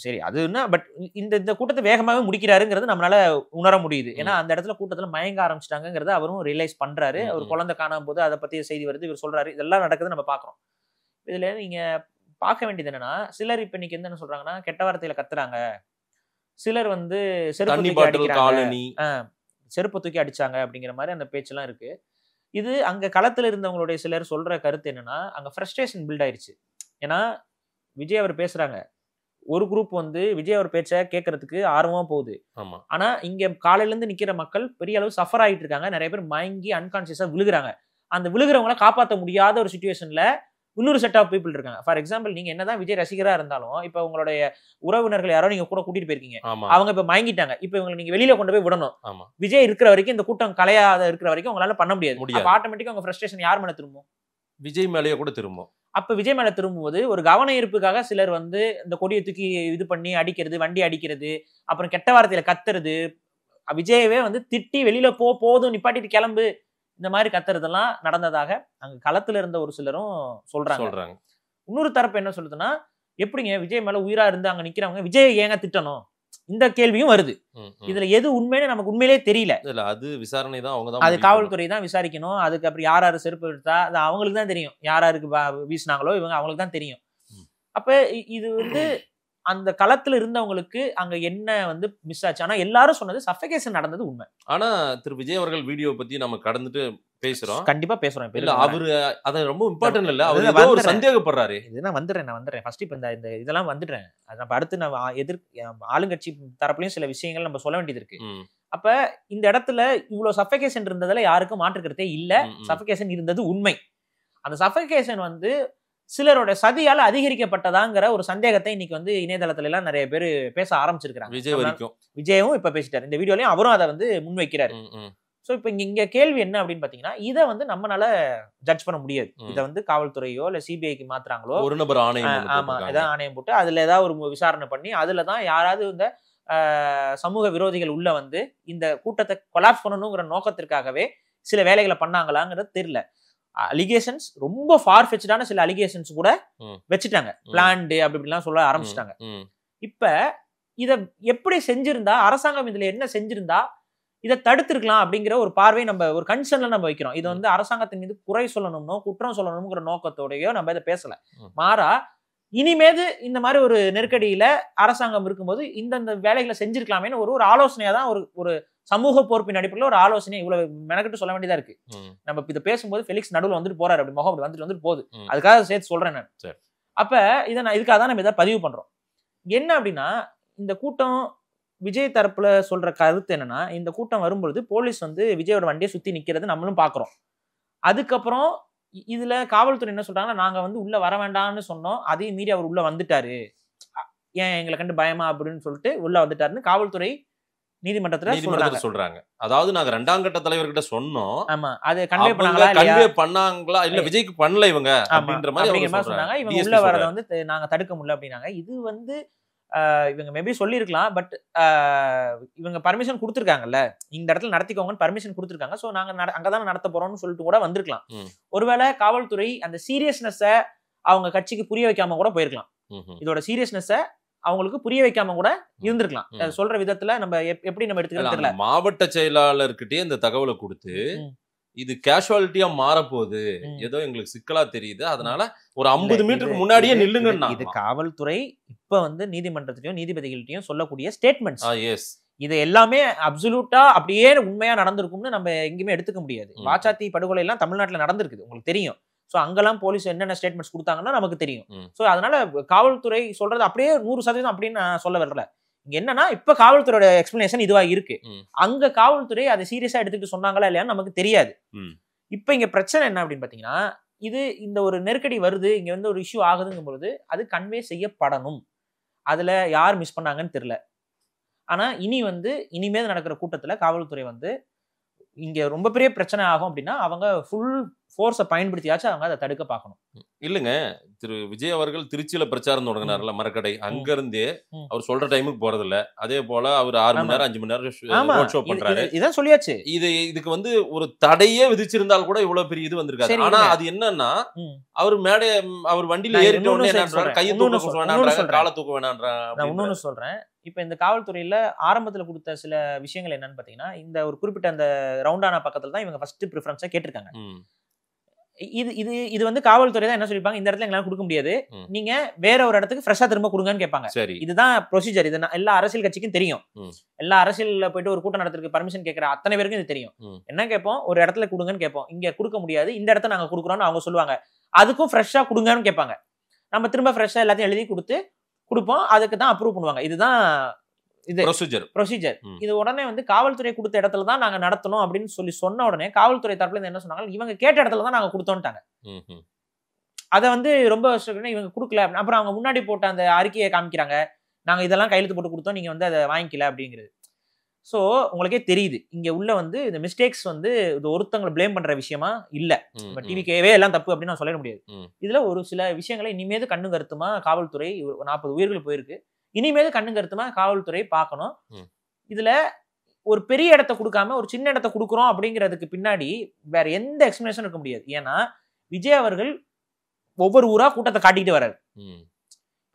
சரி, அதுன்னா பட் இந்த கூட்டத்தை வேகமாவே முடிக்கிறாருங்கிறது நம்மளால உணர முடியுது. ஏன்னா அந்த இடத்துல கூட்டத்துல மயங்க ஆரம்பிச்சிட்டாங்கிறத அவரும் ரியலைஸ் பண்றாரு. அவர் குழந்தை காணும் போது அதை பத்திய செய்தி வருது, இவர் சொல்றாரு, இதெல்லாம் நடக்குது நம்ம பாக்குறோம். இதுல நீங்க பார்க்க வேண்டியது என்னன்னா சிலர் இப்ப இன்னைக்கு என்ன சொல்றாங்கன்னா கெட்ட வார்த்தையில கத்துறாங்க, சிலர் வந்து செருப்பு தூக்கி அடிச்சாங்க அப்படிங்கிற மாதிரி அந்த பேச்செல்லாம் இருக்கு. இது அங்க களத்துல இருந்தவங்களுடைய சிலர் சொல்ற கருத்து என்னன்னா அங்க ஃப்ரஸ்ட்ரேஷன் பில்ட் ஆயிருச்சு. ஏன்னா விஜய் அவர் பேசுறாங்க, ஒரு குரூப் வந்து விஜய் அவர் பேச்ச கேட்கறதுக்கு ஆர்வமா போகுது. ஆனா இங்க காலையில இருந்து நிக்கிற மக்கள் பெரிய அளவு சஃபர் ஆயிட்டு இருக்காங்க. நிறைய பேர் மயங்கி அன்கான்சியஸா விழுகுறாங்க. அந்த விழுகிறவங்களை காப்பாற்ற முடியாத ஒரு சிச்சுவேஷன்ல இன்னொரு செட் ஆஃப் பீப்புள் இருக்காங்க. ஃபார் எக்ஸாம்பிள், நீங்க என்னதான் விஜய் ரசிகரா இருந்தாலும் இப்ப உங்களுடைய உறவினர்கள் யாரோ நீங்க கூட கூட்டிட்டு போயிருக்கீங்க, அவங்க இப்ப மயங்கிட்டாங்க, இப்ப இவங்களை நீங்க வெளியில கொண்டு போய் விடணும். விஜய் இருக்கிற வரைக்கும் இந்த கூட்டம் கலையாத இருக்கிற வரைக்கும் உங்களால பண்ண முடியாது. ஆட்டோமேட்டிக்கா உங்க ஃப்ரஸ்ட்ரேஷன் யார் மேல திரும்பும்? விஜய் மேலேயே கூட திரும்பும். அப்ப விஜய் மேல திரும்பும்போது ஒரு கவன ஈர்ப்புக்காக சிலர் வந்து இந்த கொடியை தூக்கி இது பண்ணி அடிக்கிறது, வண்டி அடிக்கிறது, அப்புறம் கெட்ட வார்த்தையில கத்துறது, விஜயவே வந்து திட்டி வெளியில போதும் நிப்பாட்டிட்டு கிளம்பு, இந்த மாதிரி கத்துறதெல்லாம் நடந்ததாக அங்க களத்துல இருந்த ஒரு சிலரும் சொல்றாங்க. இன்னொரு தரப்பு என்ன சொல்லுதுன்னா, எப்படிங்க விஜய் மேல உயிரா இருந்து அங்க நிக்கிறவங்க விஜய் ஏங்க திட்டணும், இந்த கேள்வியும் வருது. இதுல எது உண்மைன்னு நமக்கு உண்மையிலே தெரியல. அது விசாரணை தான், அவங்க தான், அது காவல்துறை தான் விசாரிக்கணும். அதுக்கு அப்புறம் யார் செருப்பு எடுத்தா அது அவங்களுக்கு தான் தெரியும், யாருக்கு வீசினாங்களோ இவங்க அவங்களுக்கு தான் தெரியும். அப்ப இது வந்து அந்த களத்துல இருந்தவங்களுக்கு அங்க என்ன வந்து மிஸ் ஆச்சு. ஆனா எல்லாரும் சொன்னது சஃபகேஷன் நடந்தது உண்மை. ஆனா திரு விஜய் அவர்கள் வீடியோ பத்தி நம்ம கடந்துட்டு பேசுறோம், கண்டிப்பா பேசுறோம். அவரு அது ரொம்ப இம்பார்ட்டன்ட் இல்ல, அவர் ஒரு சந்தேகப்படுறாரு. நான் வந்துடுறேன் ஃபர்ஸ்ட் இப்ப இந்த இதெல்லாம் வந்துடுறேன். நம்ம அடுத்து நான் ஆளுங்கட்சி தரப்புலயும் சில விஷயங்கள் நம்ம சொல்ல வேண்டியது இருக்கு. அப்ப இந்த இடத்துல இவ்வளவு சஃபகேஷன் இருந்ததுல யாருக்கும் மாற்றுக்கிறதே இல்ல. சஃபகேஷன் இருந்தது உண்மை. அந்த சஃபகேஷன் வந்து சிலரோட சதியால அதிகரிக்கப்பட்டதாங்கிற ஒரு சந்தேகத்தை இன்னைக்கு வந்து இணையதளத்துல எல்லாம் நிறைய பேர் பேச ஆரம்பிச்சிருக்காங்க. விஜயும் இப்ப பேசிட்டாரு, இந்த வீடியோலயும் அவரும் அதை வந்து முன்வைக்கிறாரு. சோ இப்ப இங்க கேள்வி என்ன அப்படின்னு பாத்தீங்கன்னா, இதை வந்து நம்மளால ஜட்ஜ் பண்ண முடியாது. இதை வந்து காவல்துறையோ இல்ல சிபிஐக்கு மாத்துறாங்களோ, ஒரு நபர் ஆணையம், ஆமா, ஏதாவது ஆணையம் போட்டு அதுல ஏதாவது ஒரு விசாரணை பண்ணி அதுலதான் யாராவது இந்த சமூக விரோதிகள் உள்ள வந்து இந்த கூட்டத்தை கொலாப்ஸ் பண்ணணுங்கிற நோக்கத்திற்காகவே சில வேலைகளை பண்ணாங்களாங்கிறது தெரியல. அலிகேஷன்ஸ் ரொம்ப ஃபார் ஃபெச்டான சில அலிகேஷன்ஸ் கூட வச்சுட்டாங்க, பிளான்டு அப்படி இப்படிலாம் சொல்ல ஆரம்பிச்சிட்டாங்க. இப்ப இத எப்படி செஞ்சிருந்தா, அரசாங்கம் இதுல என்ன செஞ்சிருந்தா இதை தடுத்திருக்கலாம் அப்படிங்கிற ஒரு பார்வை நம்ம ஒரு கன்சர்ன்ல நம்ம வைக்கிறோம். இது வந்து அரசாங்கத்தின் மீது குறை சொல்லணும்னோ குற்றம் சொல்லணுங்கிற நோக்கத்தோடயோ நம்ம இதை பேசல. மாறா இனிமேது இந்த மாதிரி ஒரு நெருக்கடியில அரசாங்கம் இருக்கும்போது இந்த வேலைகளை செஞ்சிருக்கலாமேன்னு ஒரு ஆலோசனையா தான் ஒரு சமூக பொறுப்பின் அடிப்படையில் ஒரு ஆலோசனை இவ்வளவு மெனக்கிட்டு சொல்ல வேண்டியதா இருக்கு. நம்ம இதை பேசும்போது ஃபெலிக்ஸ் நடுவில் வந்துட்டு போறாரு, அப்படி முகம் அப்படி வந்துட்டு போகுது, அதுக்காக சேர்த்து சொல்றேன் நான். அப்ப இதை நான் இதுக்காக தான் நம்ம இதை பதிவு பண்றோம். என்ன அப்படின்னா, இந்த கூட்டம் விஜய் தரப்புல சொல்ற கருத்து என்னன்னா, இந்த கூட்டம் வரும்பொழுது போலீஸ் வந்து விஜயோட வண்டியை சுத்தி நிக்கிறது நம்மளும் பாக்குறோம். அதுக்கப்புறம் இதுல காவல்துறை என்ன சொல்றாங்கன்னா, நாங்க வந்து உள்ள வர வேண்டாம்னு சொன்னோம், அதையும் மீறி அவர் உள்ள வந்துட்டாரு, ஏன் எங்களை கண்டு பயமா அப்படின்னு சொல்லிட்டு உள்ள வந்துட்டாருன்னு காவல்துறை நீதிமன்றத்துல சொல்றாங்க. அதாவது நாங்க 2ஆம் கட்ட தலைவர்கிட்ட சொன்னோம், ஆமா, அது கன்வே பண்ணாங்களா இல்ல விஜய்க்கு பண்ணல இவங்க அப்படின்ற மாதிரி சொன்னாங்க. இவங்க உள்ள வரத வந்து நாங்க தடுக்க முடியல அப்படின்னாங்க. இது வந்து இவங்க மேபி சொல்லியிருக்கலாம். பட் இவங்க பர்மிஷன் கொடுத்துருக்காங்கல்ல, இந்த இடத்துல நடத்திக்கோங்கன்னு பர்மிஷன் கொடுத்துருக்காங்க. ஸோ நாங்க அங்கதான் நடத்த போறோம்னு சொல்லிட்டு கூட வந்திருக்கலாம். ஒருவேளை காவல்துறை அந்த சீரியஸ்னஸ் அவங்க கட்சிக்கு புரிய வைக்காம கூட போயிருக்கலாம். இதோட சீரியஸ்னஸ் அவங்களுக்கு புரிய வைக்காம கூட இருந்திருக்கலாம். சொல்ற விதத்துல நம்ம எப்படி நம்ம எடுத்துக்கலாம் தெரியல. மாவட்ட செயலாளர்கிட்டே இந்த தகவலை கொடுத்து இது கேஷுவாலிட்டியா மாறப்போகுது, ஏதோ எங்களுக்கு சிக்கலா தெரியுது, அதனால ஒரு 50 மீட்டருக்கு முன்னாடியே நில்லுங்க. இது காவல்துறை இப்ப வந்து நீதிமன்றத்திலையும் நீதிபதிகள்கிட்டயும் சொல்லக்கூடிய ஸ்டேட்மெண்ட்ஸ். இது எல்லாமே அப்சல்யூட்டா அப்படியே உண்மையா நடந்திருக்கும்னு நம்ம எங்கேயுமே எடுத்துக்க முடியாது. வாச்சாத்தி படுகொலை எல்லாம் தமிழ்நாட்டுல நடந்திருக்குது, உங்களுக்கு தெரியும். ஸோ அங்கெல்லாம் போலீஸ் என்னென்ன ஸ்டேட்மெண்ட்ஸ் கொடுத்தாங்கன்னா நமக்கு தெரியும். ஸோ அதனால காவல்துறை சொல்றது அப்படியே 100% அப்படின்னு நான் சொல்ல வரல. இங்க என்னன்னா இப்ப காவல்துறையோட எக்ஸ்பிளனேஷன் இதுவா இருக்கு. அங்க காவல்துறை அதை சீரியஸா எடுத்துட்டு சொன்னாங்களா இல்லையான்னு நமக்கு தெரியாது. இப்ப இங்க பிரச்சனை என்ன அப்படின்னு பாத்தீங்கன்னா, இந்த ஒரு நெருக்கடி வருது, இங்க வந்து ஒரு இஷ்யூ ஆகுதுங்கும் பொழுது அது கன்வே செய்யப்படணும். அதுல யார் மிஸ் பண்ணாங்கன்னு தெரியல. ஆனா இனிமேல் நடக்கிற கூட்டத்துல காவல்துறை வந்து இங்க ரொம்ப பெரிய பிரச்சனை ஆகும் அப்படின்னா அவங்க ஃபுல் ஃபோர்ஸை பயன்படுத்தியாச்சும் அவங்க அதை தடுக்க பார்க்கணும். இல்லைங்க, திரு விஜய் அவர்கள் திருச்சியில பிரச்சாரம் தொடங்கினார்ல, மரக்கடை, அங்க இருந்தே அவர் சொல்ற டைமுக்கு போறது இல்ல. அதே போல அவர் 6 மணி நேரம் 5 மணி நேரம் ரோட் ஷோ பண்றாரு. இதான் சொல்லியாச்சு. இதுக்கு வந்து ஒரு தடையே விதிச்சிருந்தால் கூட இவ்வளவு பெரிய இது வந்திருக்காரு. ஆனா அது என்னன்னா, அவர் அவர் வண்டியில ஏறிட்ட உடனே என்ன கையை தூக்க வேணான்றாங்க, காலை தூக்க வேணான்றாங்க. நான் இன்னொன்னு சொல்றேன். இப்ப இந்த காவல்துறையில ஆரம்பத்துல கொடுத்த சில விஷயங்கள் என்னன்னு பாத்தீங்கன்னா, இந்த ஒரு குறிப்பிட்ட அந்த ரவுண்டானா பக்கத்துல தான் இவங்க ஃபர்ஸ்ட் ப்ரிஃபரன்ஸா கேட்டிருக்காங்க. இது வந்து காவல்துறை தான் என்ன சொல்லிருப்பாங்க, இந்த இடத்துல எங்களால கொடுக்க முடியாது, நீங்க வேற ஒரு இடத்துக்கு ஃப்ரெஷ்ஷா திரும்ப கொடுங்கன்னு கேட்பாங்க. இதுதான் ப்ரொசீஜர். இது எல்லா அரசியல் கட்சிக்கும் தெரியும். எல்லா அரசியல்ல போயிட்டு ஒரு கூட்டம் நடத்துறதுக்கு பர்மிஷன் கேட்கிற அத்தனை பேருக்கும் இது தெரியும். என்ன கேட்போம், ஒரு இடத்துல கொடுங்கன்னு கேட்போம், இங்க கொடுக்க முடியாது, இந்த இடத்த நாங்க கொடுக்குறோம்னு அவங்க சொல்லுவாங்க. அதுக்கும் ஃப்ரெஷ்ஷா கொடுங்கன்னு கேட்பாங்க. நம்ம திரும்ப ஃப்ரெஷ்ஷா எல்லாத்தையும் எழுதி கொடுப்போம், அதுக்கு தான் அப்ரூவ் பண்ணுவாங்க. இதுதான் ப்ரொசீஜர். இது உடனே வந்து காவல்துறை கொடுத்த இடத்துல தான் நாங்க நடத்தணும் அப்படின்னு சொன்ன உடனே காவல்துறை தரப்புல என்ன சொன்னாங்க, இவங்க கேட்ட இடத்துல தான் நாங்க கொடுத்தோம்ட்டாங்க. அதை வந்து ரொம்ப இவங்க கொடுக்கல. அப்புறம் அவங்க முன்னாடி போட்ட அந்த அறிக்கையை காமிக்கிறாங்க, நாங்க இதெல்லாம் கையெழுத்து போட்டு கொடுத்தோம், நீங்க வந்து அதை வாங்கிக்கல அப்படிங்கிறது. ஸோ உங்களுக்கே தெரியுது இங்க உள்ள வந்து இந்த மிஸ்டேக்ஸ் வந்து இது ஒருத்தங்களை பிளேம் பண்ற விஷயமா இல்ல. டிவிக்கேவே எல்லாம் தப்பு அப்படின்னு நான் சொல்ல முடியாது. இதுல ஒரு சில விஷயங்களை இனிமேது கண்ணு கருத்துமா காவல்துறை 40 உயிர்கள் போயிருக்கு, இனிமேல் கண்ணு கருத்துமா காவல்துறை பார்க்கணும். இதுல ஒரு பெரிய இடத்தை கொடுக்காம ஒரு சின்ன இடத்தை கொடுக்குறோம் அப்படிங்கிறதுக்கு பின்னாடி வேற எந்த எக்ஸ்பிளனேஷன் இருக்க முடியாது. ஏன்னா விஜய் அவர்கள் ஒவ்வொரு ஊரா கூட்டத்தை காட்டிட்டு வர்றாரு.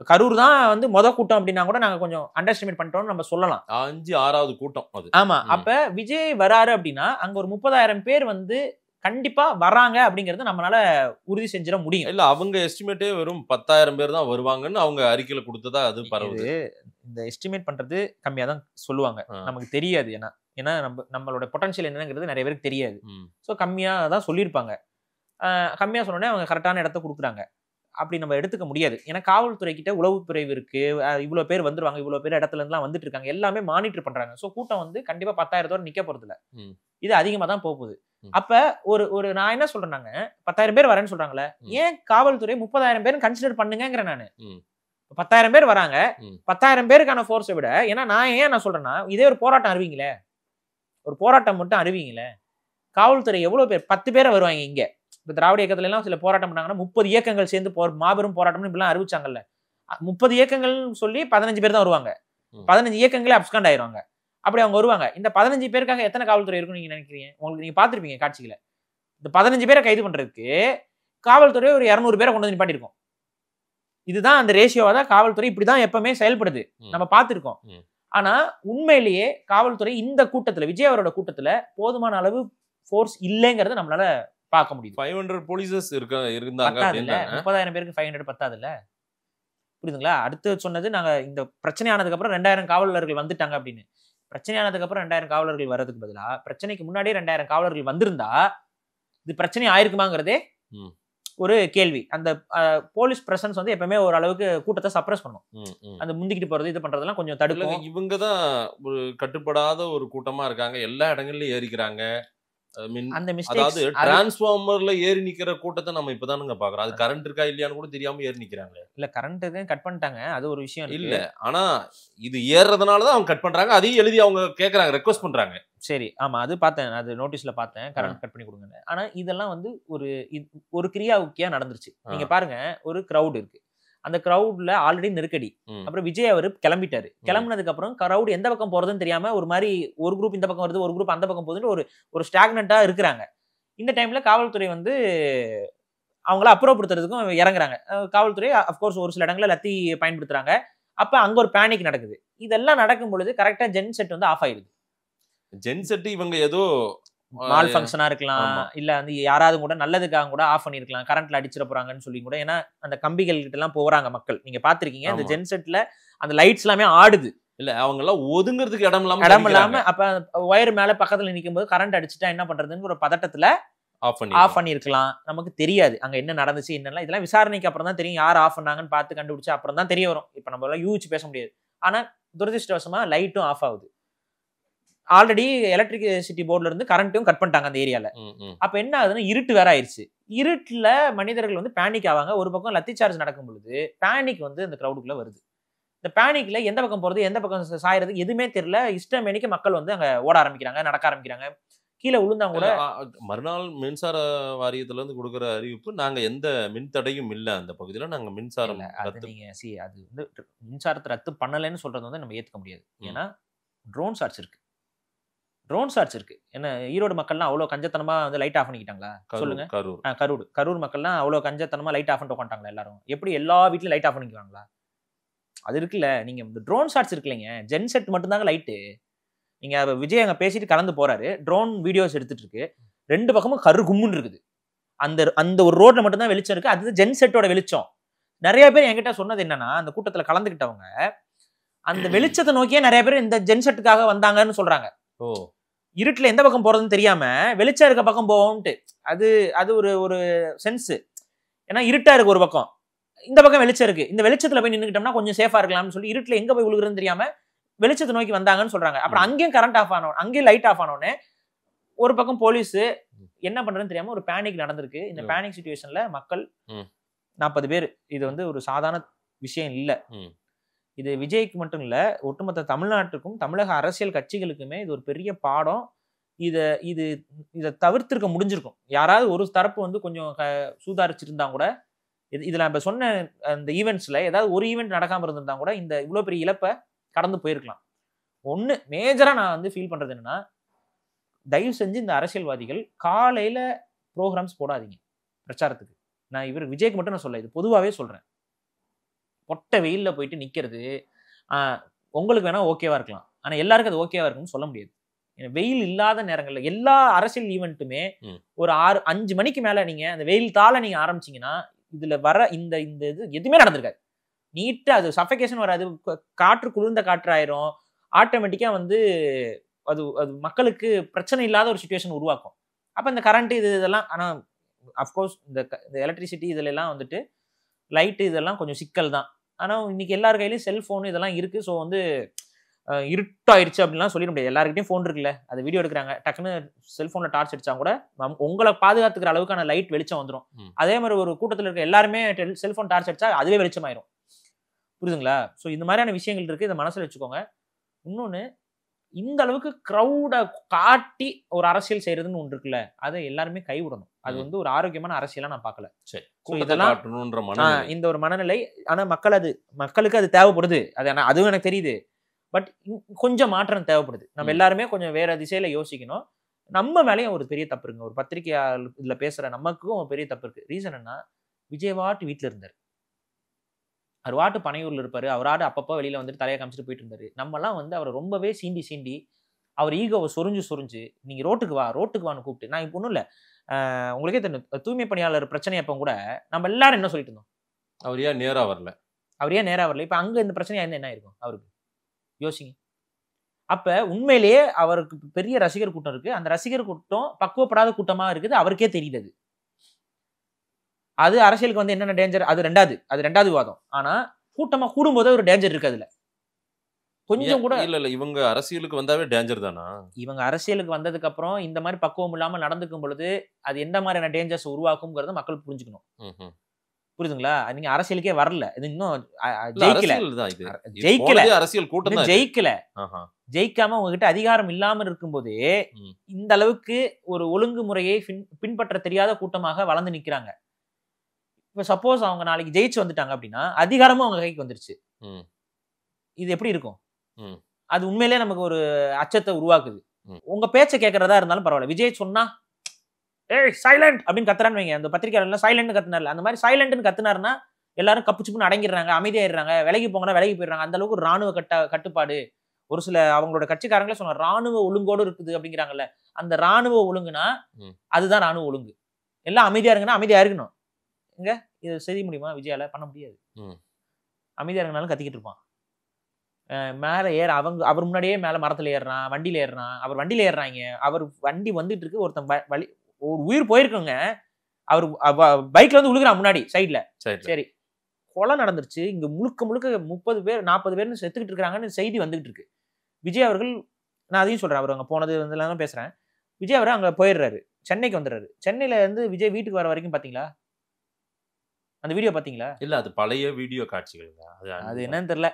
கரூர் தான் வந்து கூட்டம் அப்படின்னா கூட நாங்க கொஞ்சம் அண்டர்ஸ்டிமேட் பண்ணிட்டோம்னு நம்ம சொல்லலாம். 5-6வது கூட்டம் அது. ஆமா, அப்ப விஜய் வராரு அப்படின்னா அங்க ஒரு 30,000 பேர் வந்து கண்டிப்பா வராங்க அப்படிங்கறத நம்மளால உறுதி செஞ்சிட முடியும். இல்ல அவங்க எஸ்டிமேட்டே வெறும் 10,000 பேர் தான் வருவாங்கன்னு அவங்க அறிக்கையில கொடுத்ததா அது பரவுது. இந்த எஸ்டிமேட் பண்றது கம்மியா தான் சொல்லுவாங்க, நமக்கு தெரியாது. ஏன்னா நம்மளோட பொட்டன்ஷியல் என்னங்கிறது நிறைய பேருக்கு தெரியாது. ஸோ கம்மியா தான் சொல்லியிருப்பாங்க. கம்மியா சொன்னோடனே அவங்க கரெக்டான இடத்த கொடுக்குறாங்க அப்படி நம்ம எடுத்துக்க முடியாது. ஏன்னா காவல்துறை கிட்ட உளவுத்துறை இருக்கு, இவ்வளவு பேர் வந்துருவாங்க, இவ்வளவு பேர் இடத்துல இருந்துலாம் வந்துட்டு இருக்காங்க, எல்லாமே மானிட்டர் பண்றாங்க. ஸோ கூட்டம் வந்து கண்டிப்பா 10,000 நிக்க போறது இல்ல, இது அதிகமா தான் போகுது. அப்ப ஒரு நான் என்ன சொல்றேன்னாங்க, 10,000 பேர் வரேன்னு சொல்றாங்களே, ஏன் காவல்துறை 30,000 பேர் கன்சிடர் பண்ணுங்கிறேன் நானு. 10,000 பேர் வராங்க, 10,000 பேருக்கான ஃபோர்ஸை விட, ஏன்னா நான் சொல்றேன்னா இதே ஒரு போராட்டம் அறிவிங்களே, ஒரு போராட்டம் மட்டும் அறிவிங்களே, காவல்துறை எவ்வளவு பேர் 10 பேரை வருவாங்க. இங்க இப்ப திராவிட இயக்கத்துல எல்லாம் சில போராட்டம் பண்ணாங்கன்னா 30 இயக்கங்கள் சேர்ந்து மாபெரும் போராட்டம்னு இப்படிலாம் அறிவிச்சாங்கல்ல. 30 இயக்கங்கள் சொல்லி 15 பேர் தான் வருவாங்க, 15 இயக்கங்களே அப்ஸ்காண்ட் ஆயிருவாங்க. அப்படி அவங்க வருவாங்க. இந்த 15 பேருக்காக எத்தனை காவல்துறை இருக்குன்னு நீங்க நினைக்கிறீங்க? உங்களுக்கு நீங்க பாத்திருப்பீங்க காட்சிகளை. இந்த 15 பேரை கைது பண்றதுக்கு காவல்துறை ஒரு 200 பேரை கொண்டு வந்து நிப்பாட்டிருக்கோம். இதுதான் அந்த ரேஷியோவா தான் காவல்துறை இப்படிதான் எப்பவுமே செயல்படுது, நம்ம பார்த்திருக்கோம். ஆனா உண்மையிலேயே காவல்துறை இந்த கூட்டத்துல, விஜய் அவரோட கூட்டத்துல போதுமான அளவு ஃபோர்ஸ் இல்லைங்கிறத நம்மளால பார்க்க முடியும். 500 போலீசஸ் இருந்தாங்க. 30,000 பேருக்கு 500 பத்தாது இல்ல, புரியுதுங்களா? அடுத்து சொன்னது நாங்க இந்த பிரச்சனை ஆனதுக்கு அப்புறம் 2000 காவலர்கள் வந்துட்டாங்க அப்படின்னு. பிரச்சனை ஆனதுக்கு அப்புறம் 2000 காவலர்கள் வர்றதுக்கு பதிலா பிரச்சனைக்கு முன்னாடியே 2000 காவலர்கள் வந்திருந்தா இது பிரச்சனை ஆயிருக்குமாங்கிறதே ஒரு கேள்வி. அந்த போலீஸ் பிரசன்ஸ் வந்து எப்பவுமே ஒரு அளவுக்கு கூட்டத்தை சப்ரஸ் பண்ணும். அந்த முந்திக்கிட்டு போறது இது பண்றதெல்லாம் கொஞ்சம் தடுக்கும். இவங்க தான் ஒரு கட்டுப்படாத ஒரு கூட்டமா இருக்காங்க, எல்லா இடங்கள்லயும் ஏறிக்கிறாங்க. அதாவது டிரான்ஸ்ஃபார்மர்ல ஏறி நிக்கிற கூட்டத்தை நம்ம இப்பதானுங்க பாக்குறோம். அது கரண்ட் இருக்கா இல்லையான்னு கூட தெரியாம ஏறி நிக்கிறாங்க. இல்ல கரண்ட் கட் பண்ணிட்டாங்க, அது ஒரு விஷயம் இல்ல. ஆனா இது ஏறதுனாலதான் அவங்க கட் பண்றாங்க, அதையும் எழுதி அவங்க கேக்குறாங்க, ரெக்வஸ்ட் பண்றாங்க. சரி, ஆமா, அது பார்த்தேன், அது நோட்டீஸ்ல பார்த்தேன், கரண்ட் கட் பண்ணி கொடுங்க. ஆனா இதெல்லாம் வந்து ஒரு கிரியாவுக்கியா நடந்துருச்சு. நீங்க பாருங்க, ஒரு கிரௌட் இருக்கு, அந்த கிரௌட்ல ஆல்ரெடி நெருக்கடி. அப்புறம் விஜய் அவர் கிளம்பிட்டாரு. கிளம்புனதுக்கு அப்புறம் கிரௌட் எந்த பக்கம் போறதுன்னு தெரியாம ஒரு மாதிரி ஒரு குரூப் இந்த பக்கம் வருது, ஒரு குரூப் அந்த பக்கம் போகுதுன்னு ஒரு ஸ்டாக்னண்டா இருக்கிறாங்க. இந்த டைம்ல காவல்துறை வந்து அவங்கள அப்புறப்படுத்துறதுக்கும் இறங்குறாங்க. காவல்துறை அப்கோர்ஸ் ஒரு சில இடங்களில் லத்தி பயன்படுத்துறாங்க. அப்ப அங்க ஒரு பேனிக் நடக்குது. இதெல்லாம் நடக்கும் பொழுது கரெக்டா ஜென் செட் வந்து ஆஃப் ஆயிடுது. ஜென் செட் இவங்க ஏதோ மால் ஃபங்க்ஷனா இருக்கலாம், இல்ல வந்து யாராவது கூட நல்லதுக்காக கூட ஆஃப் பண்ணிருக்கலாம், கரண்ட்ல அடிச்சிட போறாங்கன்னு சொல்லி கூட. ஏன்னா அந்த கம்பிகள் கிட்ட எல்லாம் போறாங்க மக்கள், நீங்க பாத்திருக்கீங்க. அந்த ஜென் செட்ல அந்த லைட்ஸ் எல்லாமே ஆடுது. இல்ல அவங்க எல்லாம் ஒதுங்கிறதுக்கு இடம் இல்லாம அப்ப ஒயர் மேல பக்கத்துல நிக்கும் போது கரண்ட் அடிச்சுட்டா என்ன பண்றதுன்னு ஒரு பதட்டத்துல ஆஃப் பண்ணிருக்கலாம். நமக்கு தெரியாது அங்க என்ன நடந்துச்சு என்னெல்லாம். இதெல்லாம் விசாரணைக்கு அப்புறம் தான் தெரியும். யார் ஆஃப் பண்ணாங்கன்னு பார்த்து கண்டுபிடிச்சு அப்புறம் தான் தெரிய வரும். இப்ப நம்ம எல்லாம் யூகிச்சு பேச முடியாது. ஆனா துரதிருஷ்டவசமா லைட்டும் ஆஃப் ஆகுது. ஆல்ரெடி எலக்ட்ரிசிட்டி போர்ட்ல இருந்து கரண்ட்டும் கட் பண்ணிட்டாங்க அந்த ஏரியால. அப்ப என்ன ஆகுதுன்னா இருட்டு வேற ஆயிடுச்சு. இருட்டுல மனிதர்கள் வந்து பேனிக் ஆவாங்க. ஒரு பக்கம் லத்தி சார்ஜ் நடக்கும் பொழுது பேனிக் வந்து அந்த கிரௌடுக்குள்ள வருது. இந்த பேனிக்ல எந்த பக்கம் போறது எந்த பக்கம் சாயறது எதுவுமே தெரியல. இஷ்டமேனிக்கு மக்கள் வந்து அங்க ஓட ஆரம்பிக்கிறாங்க, நடக்க ஆரம்பிக்கிறாங்க. கீழே விழுந்தாங்க கூட. மறுநாள் மின்சார வாரியத்துல இருந்து கொடுக்குற அறிவிப்பு, நாங்க எந்த மின் தடையும் இல்ல அந்த பகுதியில, நாங்க மின்சாரம் அது நீங்க அது வந்து மின்சாரத்தை ரத்து பண்ணலைன்னு சொல்றது வந்து நம்ம ஏத்துக்க முடியாது. ஏன்னா ட்ரோன் ஷாட்ஸ் இருக்கு. என்ன ஈரோடு மக்கள்லாம் அவ்வளவு கஞ்சத்தனமா வந்து லைட் ஆஃப் பண்ணிக்கிட்டாங்களா சொல்லுங்க? கரூர் மக்கள்லாம் அவ்வளவு கஞ்சத்தனமா லைட் ஆஃப் பண்ணிட்டு உட்காந்துட்டாங்களா? எல்லாரும் எப்படி எல்லா வீட்லயும் லைட் ஆஃப் பண்ணிக்குவாங்களா? அது இருக்குல்ல. நீங்க இந்த ட்ரோன் ஷாட்ஸ் இருக்கு இல்லைங்க, ஜென் செட் மட்டும்தாங்க லைட்டு. நீங்க விஜய் அங்க பேசிட்டு கலந்து போறாரு, ட்ரோன் வீடியோஸ் எடுத்துட்டு இருக்கு, ரெண்டு பக்கமும் கரு கும்முன்னு இருக்குது. அந்த ஒரு ரோட்ல மட்டும்தான் வெளிச்சம் இருக்கு. அது ஜென் செட்டோட வெளிச்சம். நிறைய பேர் என்கிட்ட சொன்னது என்னன்னா, அந்த கூட்டத்துல கலந்துக்கிட்டவங்க அந்த வெளிச்சத்தை நோக்கியே நிறைய பேர் இந்த ஜென் செட்டுக்காக வந்தாங்கன்னு சொல்றாங்க. இருட்டுல எந்த பக்கம் போறதுன்னு தெரியாம வெளிச்சம் இருக்க பக்கம் போவோம்ட்டு. அது ஒரு சென்ஸ். ஏன்னா இருட்டா இருக்கு ஒரு பக்கம், இந்த பக்கம் வெளிச்சம் இருக்கு, இந்த வெளிச்சத்துல போய் நின்னுக்கிட்டோம்னா கொஞ்சம் சேஃபா இருக்கலாம்னு சொல்லி இருட்டுல எங்க போய் விழுகுறதுன்னு தெரியாம வெளிச்சத்தை நோக்கி வந்தாங்கன்னு சொல்றாங்க. அப்புறம் அங்கேயும் கரண்ட் ஆஃப் ஆனோம், அங்கேயும் லைட் ஆஃப் ஆனோடனே ஒரு பக்கம் போலீஸ் என்ன பண்றதுன்னு தெரியாம ஒரு பேனிக் நடந்திருக்கு. இந்த பேனிக் சிச்சுவேஷன்ல மக்கள் 40 பேர். இது வந்து ஒரு சாதாரண விஷயம் இல்ல. இது விஜய்க்கு மட்டும் இல்ல, ஒட்டுமொத்த தமிழ்நாட்டுக்கும் தமிழக அரசியல் கட்சிகளுக்குமே இது ஒரு பெரிய பாடம். இதை தவிர்த்திருக்க முடிஞ்சிருக்கும். யாராவது ஒரு தரப்பு வந்து கொஞ்சம் சூதாரிச்சிருந்தா கூட, இதுல இப்ப சொன்ன அந்த ஈவெண்ட்ஸ்ல ஏதாவது ஒரு ஈவெண்ட் நடக்காம இருந்திருந்தா கூட இந்த இவ்வளவு பெரிய இழப்பை கடந்து போயிருக்கலாம். ஒண்ணு மேஜரா நான் வந்து ஃபீல் பண்றது என்னன்னா, தயவு செஞ்சு இந்த அரசியல்வாதிகள் காலையில ப்ரோக்ராம்ஸ் போடாதீங்க பிரச்சாரத்துக்கு. நான் விஜய்க்கு மட்டும் நான் சொல்ல, இது பொதுவாகவே சொல்றேன். பொட்ட வெயில்ல போயிட்டு நிக்கிறது உங்களுக்கு வேணா ஓகேவா இருக்கலாம், ஆனா எல்லாருக்கும் அது ஓகேவா இருக்குன்னு சொல்ல முடியாது. வெயில் இல்லாத நேரங்கள்ல எல்லா அரசியல் ஈவெண்ட்டுமே ஒரு 5 மணிக்கு மேல நீங்க அந்த வெயில் தாள நீங்க ஆரம்பிச்சீங்கன்னா இதுல வர இந்த இது எதுவுமே நடந்திருக்காது. நீட்டா அது சஃபகேஷன் வராது, காற்று குளிர்ந்த காற்று ஆயிரும். ஆட்டோமேட்டிக்கா வந்து அது மக்களுக்கு பிரச்சனை இல்லாத ஒரு சிச்சுவேஷன் உருவாக்கும். அப்ப இந்த கரண்ட் இதெல்லாம், ஆனா அப்கோர்ஸ் இந்த எலக்ட்ரிசிட்டி இதுல எல்லாம் வந்துட்டு லைட்டு இதெல்லாம் கொஞ்சம் சிக்கல் தான். ஆனா இன்னைக்கு எல்லார் கையிலயும் செல்போன் இதெல்லாம் இருக்கு. ஸோ வந்து இருட்டாயிருச்சு அப்படின்லாம் சொல்லிட முடியாது. எல்லாருக்கிட்டையும் ஃபோன் இருக்குல்ல, அது வீடியோ எடுக்கிறாங்க, டக்குன்னு செல்போன்ல டார்ச் அடிச்சா கூட உங்களை பாதுகாத்துக்கிற அளவுக்கான லைட் வெளிச்சம் வந்துடும். அதே மாதிரி ஒரு கூட்டத்தில் இருக்க எல்லாருமே செல்போன் டார்ச் அடிச்சா அதுவே வெளிச்சமாயிரும். புரியுதுங்களா? ஸோ இந்த மாதிரியான விஷயங்கள் இருக்கு, இதை மனசுல வச்சுக்கோங்க. இன்னொன்னு, இந்த அளவுக்கு கிரௌடை காட்டி ஒரு அரசியல் செய்யறதுன்னு ஒன்று இருக்குல்ல, அதை எல்லாருமே கைவிடணும். அது வந்து ஒரு ஆரோக்கியமான அரசியலா நான் பார்க்கல. இதெல்லாம் இந்த ஒரு மனநிலை. ஆனா மக்களுக்கு அது தேவைப்படுது, அதுவும் எனக்கு தெரியுது. பட் கொஞ்சம் மாற்றம் தேவைப்படுது. நம்ம எல்லாருமே கொஞ்சம் வேற திசையில யோசிக்கணும். நம்ம மேலேயும் ஒரு பெரிய தப்பு இருக்குங்க. ஒரு பத்திரிகையாளர் இதுல பேசுற நமக்கும் ஒரு பெரிய தப்பு இருக்கு. ரீசன் என்ன, விஜயவாட்டு வீட்டுல இருந்தாரு, அவர் வாட்டு பனையூர்ல இருப்பாரு, அவராடு அப்பப்போ வெளியில வந்துட்டு தலையை காமிச்சிட்டு போயிட்டு இருந்தாரு. நம்மலாம் வந்து அவரை ரொம்பவே சீண்டி அவர் ஈகோவை சொரிஞ்சு நீங்க ரோட்டுக்கு வான்னு கூப்பிட்டு, நான் இப்போ ஒன்றும் இல்லை, உங்களுக்கே தெரியும், தூய்மை பணியாளர் பிரச்சனை அப்போ கூட நம்ம எல்லாரும் என்ன சொல்லிட்டு இருந்தோம், அவர் ஏன் நேரா வரல. இப்ப அங்க இந்த பிரச்சனையா இருந்தா என்ன இருக்கும் அவருக்கு, யோசிங்க. அப்ப உண்மையிலேயே அவருக்கு பெரிய ரசிகர் கூட்டம் இருக்கு. அந்த ரசிகர் கூட்டம் பக்குவப்படாத கூட்டமா இருக்குது, அவருக்கே தெரியுது. அது அரசியலுக்கு வந்து என்னென்ன டேஞ்சர், அது ரெண்டாவது விவாதம். ஆனா கூட்டமா கூடும்போது ஒரு டேஞ்சர் இருக்கு. அதுல கொஞ்சம் கூட இல்ல இவங்க அரசியலுக்கு வந்தாவே டேஞ்சர் தானா? இவங்க அரசியலுக்கு வந்ததுக்கு அப்புறம் இந்த மாதிரி பக்குவம் இல்லாம நடந்துக்கும் பொழுது அது எந்த மாதிரியான டேஞ்சர்ஸ் உருவாக்கும்ங்கிறத மக்கள் புரிஞ்சுக்கணும். புரியுதுங்களா? நீங்க அரசியலுக்கே வரல, இது இன்னும் ஜெயிக்காம உங்ககிட்ட அதிகாரம் இல்லாம இருக்கும்போதே இந்த அளவுக்கு ஒரு ஒழுங்குமுறையை பின்பற்ற தெரியாத கூட்டமாக வளர்ந்து நிக்கிறாங்க. இப்போ சப்போஸ் அவங்க நாளைக்கு ஜெயிச்சு வந்துட்டாங்க அப்படின்னா அதிகாரமும் அவங்க கைக்கு வந்துருச்சு. இது எப்படி இருக்கும்? அது உண்மையிலேயே நமக்கு ஒரு அச்சத்தை உருவாக்குது. உங்க பேச்சை கேட்கறதா இருந்தாலும் பரவாயில்ல, விஜய் சொன்னா ஏய் சைலண்ட் அப்படின்னு கத்துறான்னு வைங்க, அந்த பத்திரிகையாளர்லாம் சைலண்ட் கத்துனார்ல, அந்த மாதிரி சைலண்ட்னு கத்துனாருன்னா எல்லாரும் கப்புச்சுப்புன்னு அடங்கிடுறாங்க, அமைதியாயிடுறாங்க, விலகி போங்கன்னா விலகி போயிடுறாங்க. அந்த அளவுக்கு ராணுவ கட்டுப்பாடு. ஒரு சில அவங்களோட கட்சிக்காரங்களே சொன்னாங்க ராணுவ ஒழுங்கோடு இருக்குது அப்படிங்கிறாங்கல்ல, அந்த ராணுவ ஒழுங்குனா அதுதான் ராணுவ ஒழுங்கு. எல்லாம் அமைதியா இருங்கன்னா அமைதியா இருக்கணும். இங்க இது செய்ய முடியுமா? விஜயால பண்ண முடியாது. அமைதியா இருக்கனாலும் கத்திக்கிட்டு இருப்பான். மேல அவர் முன்னாடியே மேல மரத்துல ஏறுறான், வண்டியில ஏறுறான், அவர் வண்டியில ஏறுறாங்க, அவர் வண்டி வந்துட்டு இருக்கு, ஒருத்தன் ஒரு உயிர் போயிருக்குங்க, அவர் பைக்ல வந்து விழுகிறான் முன்னாடி சைட்ல. சரி, கொலை நடந்துருச்சு, இங்க முழுக்க முழுக்க 30 பேர் 40 பேர்னு செத்துக்கிட்டு இருக்காங்கன்னு செய்தி வந்துகிட்டு இருக்கு. விஜய் அவர்கள், நான் அதையும் சொல்றேன், அவர் அங்க போனது வந்து பேசுறேன், விஜய் அவர் அங்க போயிடுறாரு, சென்னைக்கு வந்துடுறாரு. சென்னையில இருந்து விஜய் வீட்டுக்கு வர வரைக்கும் பாத்தீங்களா? அந்த வீடியோ பாத்தீங்களா? இல்ல, அது பழைய வீடியோ காட்சிகள். அது என்னன்னு தெரியல.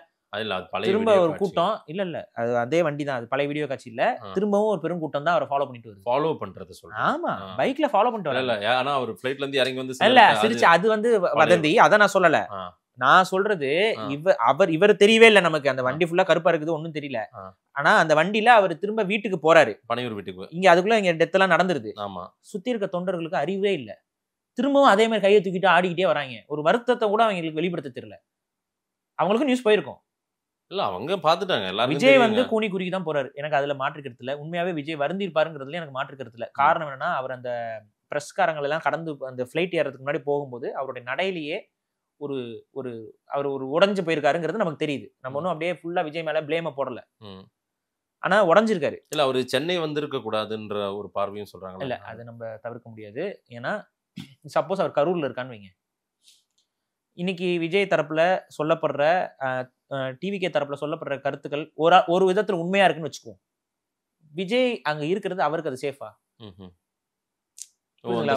திரும்ப ஒரு கூட்டம் இல்ல அது அதே வண்டி தான், அது பழைய வீடியோ காட்சி இல்ல, திரும்பவும் ஒரு பெரும் கூட்டம் தான் அவரை ஃபாலோ பண்ணிட்டு வருது. ஃபாலோ பண்றது சொல்றேன். ஆமா, பைக்ல ஃபாலோ பண்ணிட்டு வரல. ஆனா அவர் ஃளைட்ல இருந்து இறங்கி வந்து இல்ல சிரிச்சு, அது வந்து வதந்தி, அத நான் சொல்லல. நான் சொல்றது இவர் தெரியவே இல்லை நமக்கு, அந்த வண்டி ஃபுல்லா கருப்பா இருக்குது, ஒன்னும் தெரியல. ஆனா அந்த வண்டியில அவர் திரும்ப வீட்டுக்கு போறாரு, பனையூர் வீட்டுக்கு. இங்க அதுக்குள்ள இங்க டெத் எல்லாம் நடந்துருது. சுத்தி இருக்க தொண்டர்களுக்கு அறிவே இல்ல, திரும்பவும் அதே மாதிரி கையை தூக்கிட்டு ஆடிக்கிட்டே வராங்க. ஒரு வருத்தத்தை கூட அவங்களுக்கு வெளிப்படுத்த தெரியல. அவங்களுக்கு நியூஸ் போயிருக்கும் இல்ல, அவங்க பாத்துட்டாங்க எல்லாரும். விஜய் வந்து கூனி குறுக்கி தான் போறாரு, எனக்கு அதுல மாற்றுக்கிறது இல்ல. உண்மையாவே விஜய் வருந்திருப்பாருங்கிறதுல எனக்கு மாற்றுக்கிறது இல்ல. காரணம் என்னன்னா, அவர் அந்த பிரஸ்காரங்கள் எல்லாம் கடந்து அந்த ஃபிளைட் ஏறதுக்கு முன்னாடி போகும்போது அவருடைய நடையிலேயே ஒரு ஒரு அவர் ஒரு உடஞ்சு போயிருக்காருங்கிறது நமக்கு தெரியுது. நம்ம ஒன்றும் அப்படியே ஃபுல்லா விஜய் மேல பிளேம போடல, ஆனா உடஞ்சிருக்காரு. இல்ல, அவரு சென்னை வந்திருக்க கூடாதுன்ற ஒரு பார்வையும் சொல்றாங்க. இல்ல, அது நம்ம தவிர்க்க முடியாது. ஏன்னா சப்போஸ் அவர் கரூர்ல இருக்கான்னு வைங்க, இன்னைக்கு விஜய் தரப்புல சொல்லப்படுற டிவிகே தரப்புல சொல்லப்படுற கருத்துக்கள் ஒரு விதத்துல உண்மையா இருக்குன்னு வச்சுக்குவோம். விஜய் அங்க இருக்கிறது அவருக்கு அது சேஃபா?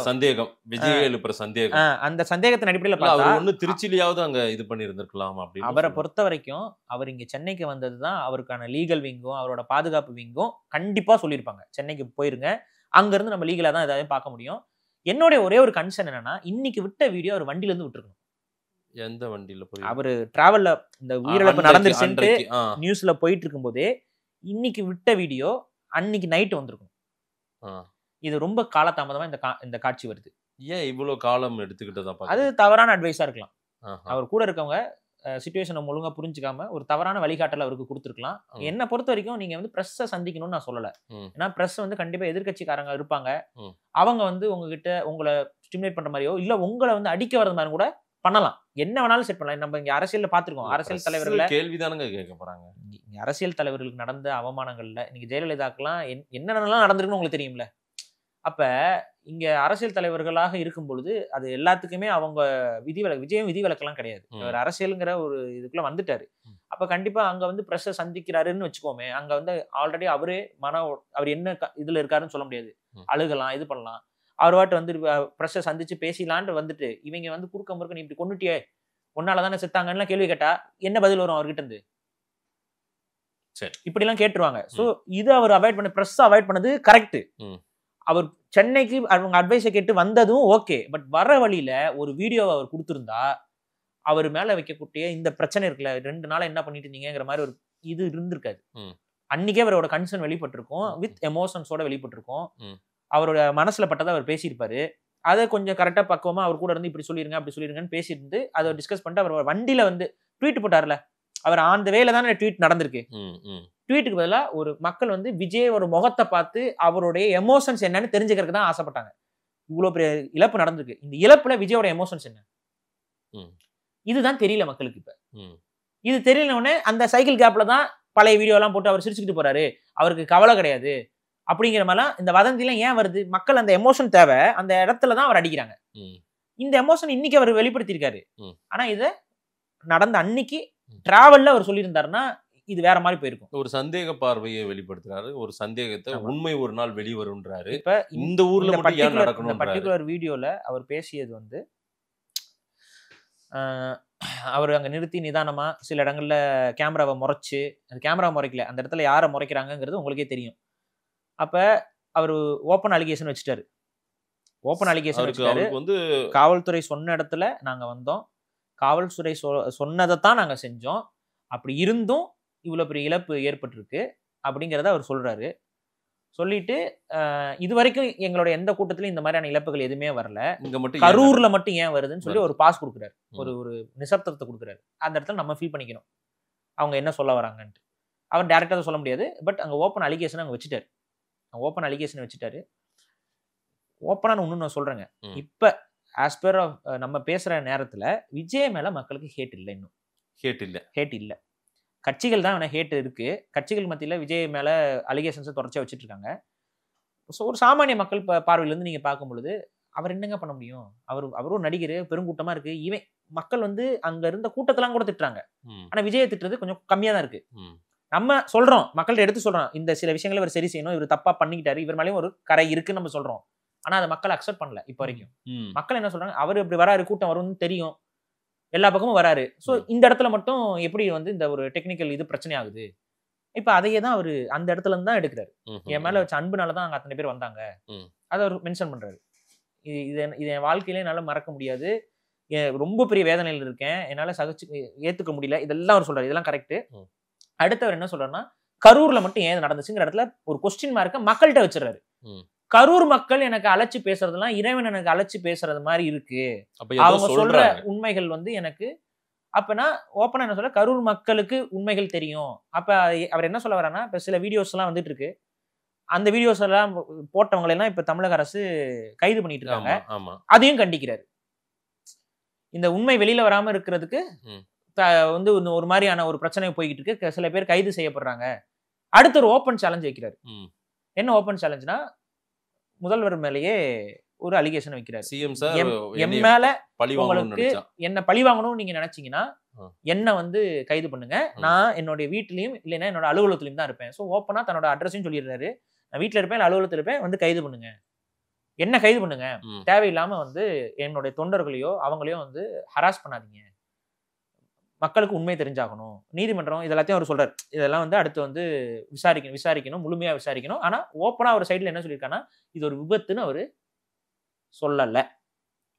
சந்தேகம், விஜய் எழுப்புற சந்தேகம், அந்த சந்தேகத்தின் அடிப்படையில் பார்த்தா ஒண்ணு திருச்சியிலாவது அங்க இது பண்ணி இருந்திருக்கலாம் அப்படின்னு. அவரை பொறுத்த வரைக்கும் அவர் இங்க சென்னைக்கு வந்ததுதான் அவருக்கான லீகல் விங்கும் அவரோட பாதுகாப்பு விங்கும் கண்டிப்பா சொல்லியிருப்பாங்க, சென்னைக்கு போயிருங்க, அங்க இருந்து நம்ம லீகலா தான் ஏதாவது பார்க்க முடியும். என்னுடைய ஒரே ஒரு கன்சர்ன் என்னன்னா, இன்னைக்கு விட்ட வீடியோ அவர் வண்டியில இருந்து விட்டுருக்கணும். எந்த வண்டியில போய் அவரு டிராவல்ல இந்த உயிரிழப்பு நடந்துருச்சுன்னு நியூஸ்ல போயிட்டு இருக்கும் போதே இன்னைக்கு விட்ட வீடியோ அன்னைக்கு நைட் வந்திருக்கும். இது ரொம்ப காலதாமதமா இந்த காட்சி வருது. ஏன் இவ்வளவு காலம் எடுத்துக்கிட்டதா? அது தவறான அட்வைஸா இருக்கலாம். அவர் கூட இருக்கவங்க சிச்சுவேஷனை ஒழுங்கா புரிஞ்சுக்காம ஒரு தவறான வழிகாட்டல் அவருக்கு கொடுத்துருக்கலாம். என்னை பொறுத்த வரைக்கும் நீங்க வந்து பிரஸ்ஸை சந்திக்கணும்னு நான் சொல்லல. ஏன்னா பிரஸ் வந்து கண்டிப்பா எதிர்கட்சிக்காரங்க இருப்பாங்க, அவங்க வந்து உங்ககிட்ட உங்களை ஸ்டிமுலேட் பண்ற மாதிரியோ இல்ல உங்களை வந்து அடிக்க வர்ற மாதிரி கூட பண்ணலாம், என்ன வேணாலும் செட் பண்ணலாம். நம்ம இங்க அரசியல்ல பாத்துருக்கோம், அரசியல் தலைவர்கள் கேள்விதானுங்க கேட்க போறாங்க. அரசியல் தலைவர்களுக்கு நடந்த அவமானங்கள்ல இன்னைக்கு ஜெயலலிதாக்கெல்லாம் என்னென்னலாம் நடந்திருக்குன்னு உங்களுக்கு தெரியும்ல. அப்ப இங்க அரசியல் தலைவர்களாக இருக்கும் பொழுது அது எல்லாத்துக்குமே அவங்க விஜயம் விதிவிலக்கெல்லாம் கிடையாது. அவர் அரசியலுங்கிற ஒரு இதுக்குள்ள வந்துட்டாரு. அப்ப கண்டிப்பா அங்க வந்து பிரஸ்ஸை சந்திக்கிறாருன்னு வச்சுக்கோமே, அங்க வந்து ஆல்ரெடி அவரே அவர் என்ன இதுல இருக்காருன்னு சொல்ல முடியாது, அழுகலாம், இது பண்ணலாம். அவர் வாட்டு வந்து பிரஸ்ஸை சந்திச்சு பேசிலான்ட்டு வந்துட்டு இவங்க வந்து குறுக்க முறுக்க நீ இப்படி கொண்டுட்டியே, ஒன்னாலதானே செத்தாங்கன்னு கேள்வி கேட்டா என்ன பதில் வரும் அவர்கிட்ட இருந்து? இப்படி எல்லாம் கேட்டுருவாங்க. சோ இது அவர் அவாய்ட் பண்ண, பிரஸ் அவாய்ட் பண்ணது கரெக்ட். அவர் சென்னைக்கு அவங்க அட்வைஸை கேட்டு வந்ததும் ஓகே. பட் வர வழியில ஒரு வீடியோவை அவர் கொடுத்திருந்தா அவர் மேல வைக்கக்கூடிய இந்த பிரச்சனை இருக்குல்ல, 2 நாளா என்ன பண்ணிட்டு இருந்தீங்கிற மாதிரி ஒரு இது இருந்திருக்காது. அன்னைக்கே அவரோட கன்சர்ன் வெளிப்பட்டிருக்கும், வித் எமோஷன்ஸோட வெளிப்பட்டிருக்கும். அவரோட மனசுல பட்டதை அவர் பேசியிருப்பாரு. அதை கொஞ்சம் கரெக்டா பக்குவமா அவர் கூட இருந்து இப்படி சொல்லிருங்க அப்படி சொல்லிருங்கன்னு பேசியிருந்து அதை டிஸ்கஸ் பண்ணிட்டு அவர் வண்டியில வந்து ட்வீட் போட்டார்ல, அவர் அந்த வேலை தானே ட்வீட் நடந்திருக்கு. ட்வீட்டுக்கு பதிலா ஒரு மக்கள் வந்து விஜய் ஒரு முகத்தை பார்த்து அவருடைய எமோஷன்ஸ் என்னன்னு தெரிஞ்சுக்கிறதுக்கு தான் ஆசைப்பட்டாங்க. இவ்வளவு பெரிய இழப்பு நடந்திருக்கு, இந்த இழப்புல விஜயோட எமோஷன்ஸ் என்ன, இதுதான் தெரியல மக்களுக்கு. இப்ப இது தெரியலனே அந்த சைக்கிள் கேப்ல தான் பழைய வீடியோ எல்லாம் போட்டு அவர் சிரிச்சுக்கிட்டு போறாரு, அவருக்கு கவலை கிடையாது அப்படிங்கிற மாதிரிலாம் இந்த வதந்திலாம் ஏன் வருது? மக்கள் அந்த எமோஷன் தேவை, அந்த இடத்துல தான் அவர் அடிக்கிறாங்க. இந்த எமோஷன் இன்னைக்கு அவர் வெளிப்படுத்தியிருக்காரு. ஆனா இதை நடந்த அன்னைக்கு டிராவல்ல அவர் சொல்லியிருந்தாருன்னா இது வேற மாதிரி போயிருக்கும். ஒரு சந்தேக பார்வையை வெளிப்படுத்துறாரு, ஒரு சந்தேகத்தை உண்மை ஒரு நாள் வெளிவரும்ன்றாரு. இப்ப இந்த ஊர்ல மட்டும் ஏன் நடக்கணும்? இந்த பர்டிகுலர் வீடியோல அவர் பேசியது வந்து அவர் அங்க நிறுத்தி நிதானமா சில இடங்கள்ல கேமராவை முறைச்சு, அந்த கேமரா முறைக்கல, அந்த இடத்துல யாரை முறைக்கிறாங்கிறது உங்களுக்கே தெரியும். அப்ப அவர் ஓப்பன் அலிகேஷன் வச்சுட்டாரு, ஓப்பன் அலிகேஷன் வச்சுட்டாரு. அவருக்கு வந்து காவல்துறை சொன்ன இடத்துல நாங்க வந்தோம், காவல்துறை சொன்னதைத்தான் நாங்க செஞ்சோம், அப்படி இருந்தும் இவ்வளவு பெரிய இழப்பு ஏற்பட்டிருக்கு அப்படிங்கிறத அவர் சொல்றாரு. சொல்லிட்டு இது வரைக்கும் எங்களோட எந்த கூட்டத்திலும் இந்த மாதிரியான இழப்புகள் எதுவுமே வரல, இங்க மட்டும் கரூர்ல மட்டும் ஏன் வருதுன்னு சொல்லி ஒரு பாஸ் கொடுக்குறாரு, ஒரு நிசப்தத்தை கொடுக்குறாரு. அந்த இடத்துல நம்ம ஃபீல் பண்ணிக்கணும் அவங்க என்ன சொல்ல வராங்கன்ட்டு. அவர் டைரக்டா சொல்ல முடியாது, பட் அங்க ஓப்பன் அலிகேஷன் அங்க வச்சுட்டாரு. ஓப்பன் அலிகேஷன் வச்சுட்டாரு. ஓப்பனா ஒண்ணு நான் சொல்றேங்க, இப்ப ஆஸ் பர் நம்ம பேசுற நேரத்துல விஜய் மேல மக்களுக்கு ஹேட் இல்லை, இன்னும் ஹேட் இல்ல. கட்சிகள் தான் ஹேட் இருக்கு, கட்சிகள் மத்தியில விஜய் மேல அலிகேஷன்ஸை தொடர்ச்சியா வச்சுட்டு இருக்காங்க. ஸோ ஒரு சாமானிய மக்கள் பார்வையில இருந்து நீங்க பார்க்கும் பொழுது அவர் என்னங்க பண்ண முடியும்? அவரும் நடிகர், பெருங்கூட்டமா இருக்கு. இவன் மக்கள் அங்க இருந்த கூட்டத்தெல்லாம் கூட திட்டுறாங்க, ஆனா விஜயை திட்டுறது கொஞ்சம் கம்மியா தான் இருக்கு. நம்ம சொல்றோம், மக்கள்கிட்ட எடுத்து சொல்றோம், இந்த சில விஷயங்களை இவர் சரி செய்யணும், இவர் தப்பா பண்ணிக்கிட்டாரு, இவர் மேலேயும் ஒரு கரை இருக்குன்னு நம்ம சொல்றோம். ஆனா அதை மக்கள் அக்செப்ட் பண்ணல இப்ப வரைக்கும். மக்கள் என்ன சொல்றாங்க, அவர் இப்படி வராரு, கூட்டம் வரும்னு தெரியும், எல்லா பக்கமும் வராரு, ஸோ இந்த இடத்துல மட்டும் எப்படி இந்த ஒரு டெக்னிக்கல் இது பிரச்சனை ஆகுது. இப்ப அதையே தான் அவரு அந்த இடத்துல இருந்து தான் எடுக்கிறாரு. என் மேல வச்ச அன்புனாலதான் அங்க அத்தனை பேர் வந்தாங்க, அதை அவர் மென்ஷன் பண்றாரு. இது என் வாழ்க்கையிலே என்னால மறக்க முடியாது, ரொம்ப பெரிய வேதனையில் இருக்கேன், என்னால ஏத்துக்க முடியல, இதெல்லாம் அவர் சொல்றாரு. இதெல்லாம் கரெக்ட். அடுத்தவர் என்ன சொல்றாருன்னா, கரூர்ல மட்டும் ஏன் நடந்துச்சுங்கிற இடத்துல ஒரு கொஸ்டின் மார்க்க மக்கள்கிட்ட வச்சிடறாரு. கரூர் மக்கள் எனக்கு அழைச்சு பேசுறதுலாம் இறைவன் எனக்கு அழைச்சு பேசுறது மாதிரி இருக்கு, அவங்க சொல்ற உண்மைகள் எனக்கு. அப்பனா ஓப்பனா என்ன சொல்ற, கரூர் மக்களுக்கு உண்மைகள் தெரியும். அப்ப அவர் என்ன சொல்ல வர்றாருன்னா, இப்ப சில வீடியோஸ் எல்லாம் வந்துட்டு இருக்கு, அந்த வீடியோஸ் எல்லாம் போட்டவங்களை எல்லாம் இப்ப தமிழக அரசு கைது பண்ணிட்டு இருக்காங்க, அதையும் கண்டிக்கிறாரு. இந்த உண்மை வெளியில வராம இருக்கிறதுக்கு ஒரு மாதிரியான ஒரு பிரச்சனை போய்கிட்டு இருக்கு, சில பேர் கைது செய்யப்படுறாங்க. அடுத்து ஒரு ஓப்பன் சேலஞ்ச் வைக்கிறாரு. என்ன ஓப்பன் சேலஞ்ச்னா, முதல்வர் மேலேயே ஒரு அலிகேஷன் வைக்கிறாரு. சிஎம் சார் என் மேல உங்களுக்கு என்ன பழி வாங்கணும்னு நீங்க நினைச்சீங்கன்னா என்ன கைது பண்ணுங்க, நான் என்னுடைய வீட்லயும் இல்லைன்னா என்னோட அலுவலகத்திலயும் தான் இருப்பேன். ஸோ ஓப்பனா தன்னோட அட்ரஸையும் சொல்லிடுறாரு, நான் வீட்டுல இருப்பேன், அலுவலகத்தில் இருப்பேன், கைது பண்ணுங்க, என்ன கைது பண்ணுங்க, தேவையில்லாம என்னுடைய தொண்டர்களையோ அவங்களையோ ஹராஸ் பண்ணாதீங்க, மக்களுக்கு உண்மை தெரிஞ்சாகணும், நீதிமன்றம் இதெல்லாத்தையும் அவர் சொல்றாரு. இதெல்லாம் அடுத்து விசாரிக்கணும், முழுமையா விசாரிக்கணும். ஆனா ஓப்பனா ஒரு சைடுல என்ன சொல்லியிருக்காங்கன்னா, இது ஒரு விபத்துன்னு அவரு சொல்லல.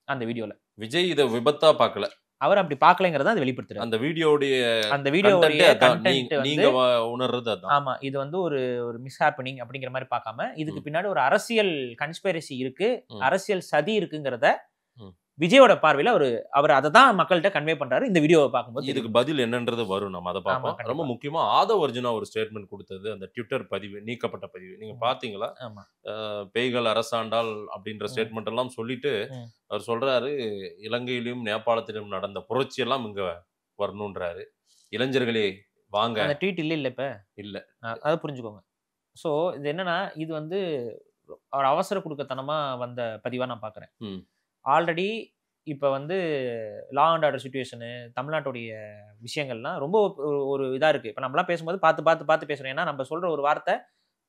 அந்த வீடியோல விஜய் இதை விபத்தா பார்க்கல, அவர் அப்படி பார்க்கலங்கிறத அது வெளிப்படுத்துறாரு. அந்த வீடியோவுடைய கண்டென்ட் நீங்க உணர்றது அதான். ஆமா, இது ஒரு மிஸ் ஹேப்பனிங் அப்படிங்கிற மாதிரி பார்க்காம, இதுக்கு பின்னாடி ஒரு அரசியல் கன்ஸ்பைரசி இருக்கு, அரசியல் சதி இருக்குங்கிறத விஜயோட பார்வையில அவர் அதை தான் மக்கள்கிட்ட கன்வே பண்றாரு. இந்த வீடியோவை பார்க்கும்போது இதுக்கு பதில் என்னன்றது வரும், நம்ம அதை பார்ப்போம். ரொம்ப முக்கியமா ஆதவ் அர்ஜுனா ஒரு ஸ்டேட்மெண்ட் கொடுத்தது, அந்த ட்விட்டர் பதிவு, நீக்கப்பட்ட பதிவு, நீங்க பாத்தீங்களா? பேய்கள் அரசாண்டால் அப்படின்ற ஸ்டேட்மெண்ட் எல்லாம் சொல்லிட்டு அவர் சொல்றாரு, இலங்கையிலும் நேபாளத்திலும் நடந்த புரட்சி எல்லாம் இங்க வரணும்ன்றாரு. இளைஞர்களே வாங்க. அந்த ட்வீட் இல்ல இப்ப இல்ல, அதை புரிஞ்சுக்கோங்க. ஸோ இது என்னன்னா, இது ஒரு அவசர குடுக்கத்தனமா வந்த பதிவா நான் பாக்குறேன். ஆல்ரெடி இப்போ லா அண்ட் ஆர்டர் சிச்சுவேஷனு, தமிழ்நாட்டுடைய விஷயங்கள்லாம் ரொம்ப ஒரு இதாக இருக்குது. இப்போ நம்மளாம் பேசும்போது பார்த்து பேசுகிறோம், ஏன்னா நம்ம சொல்கிற ஒரு வார்த்தை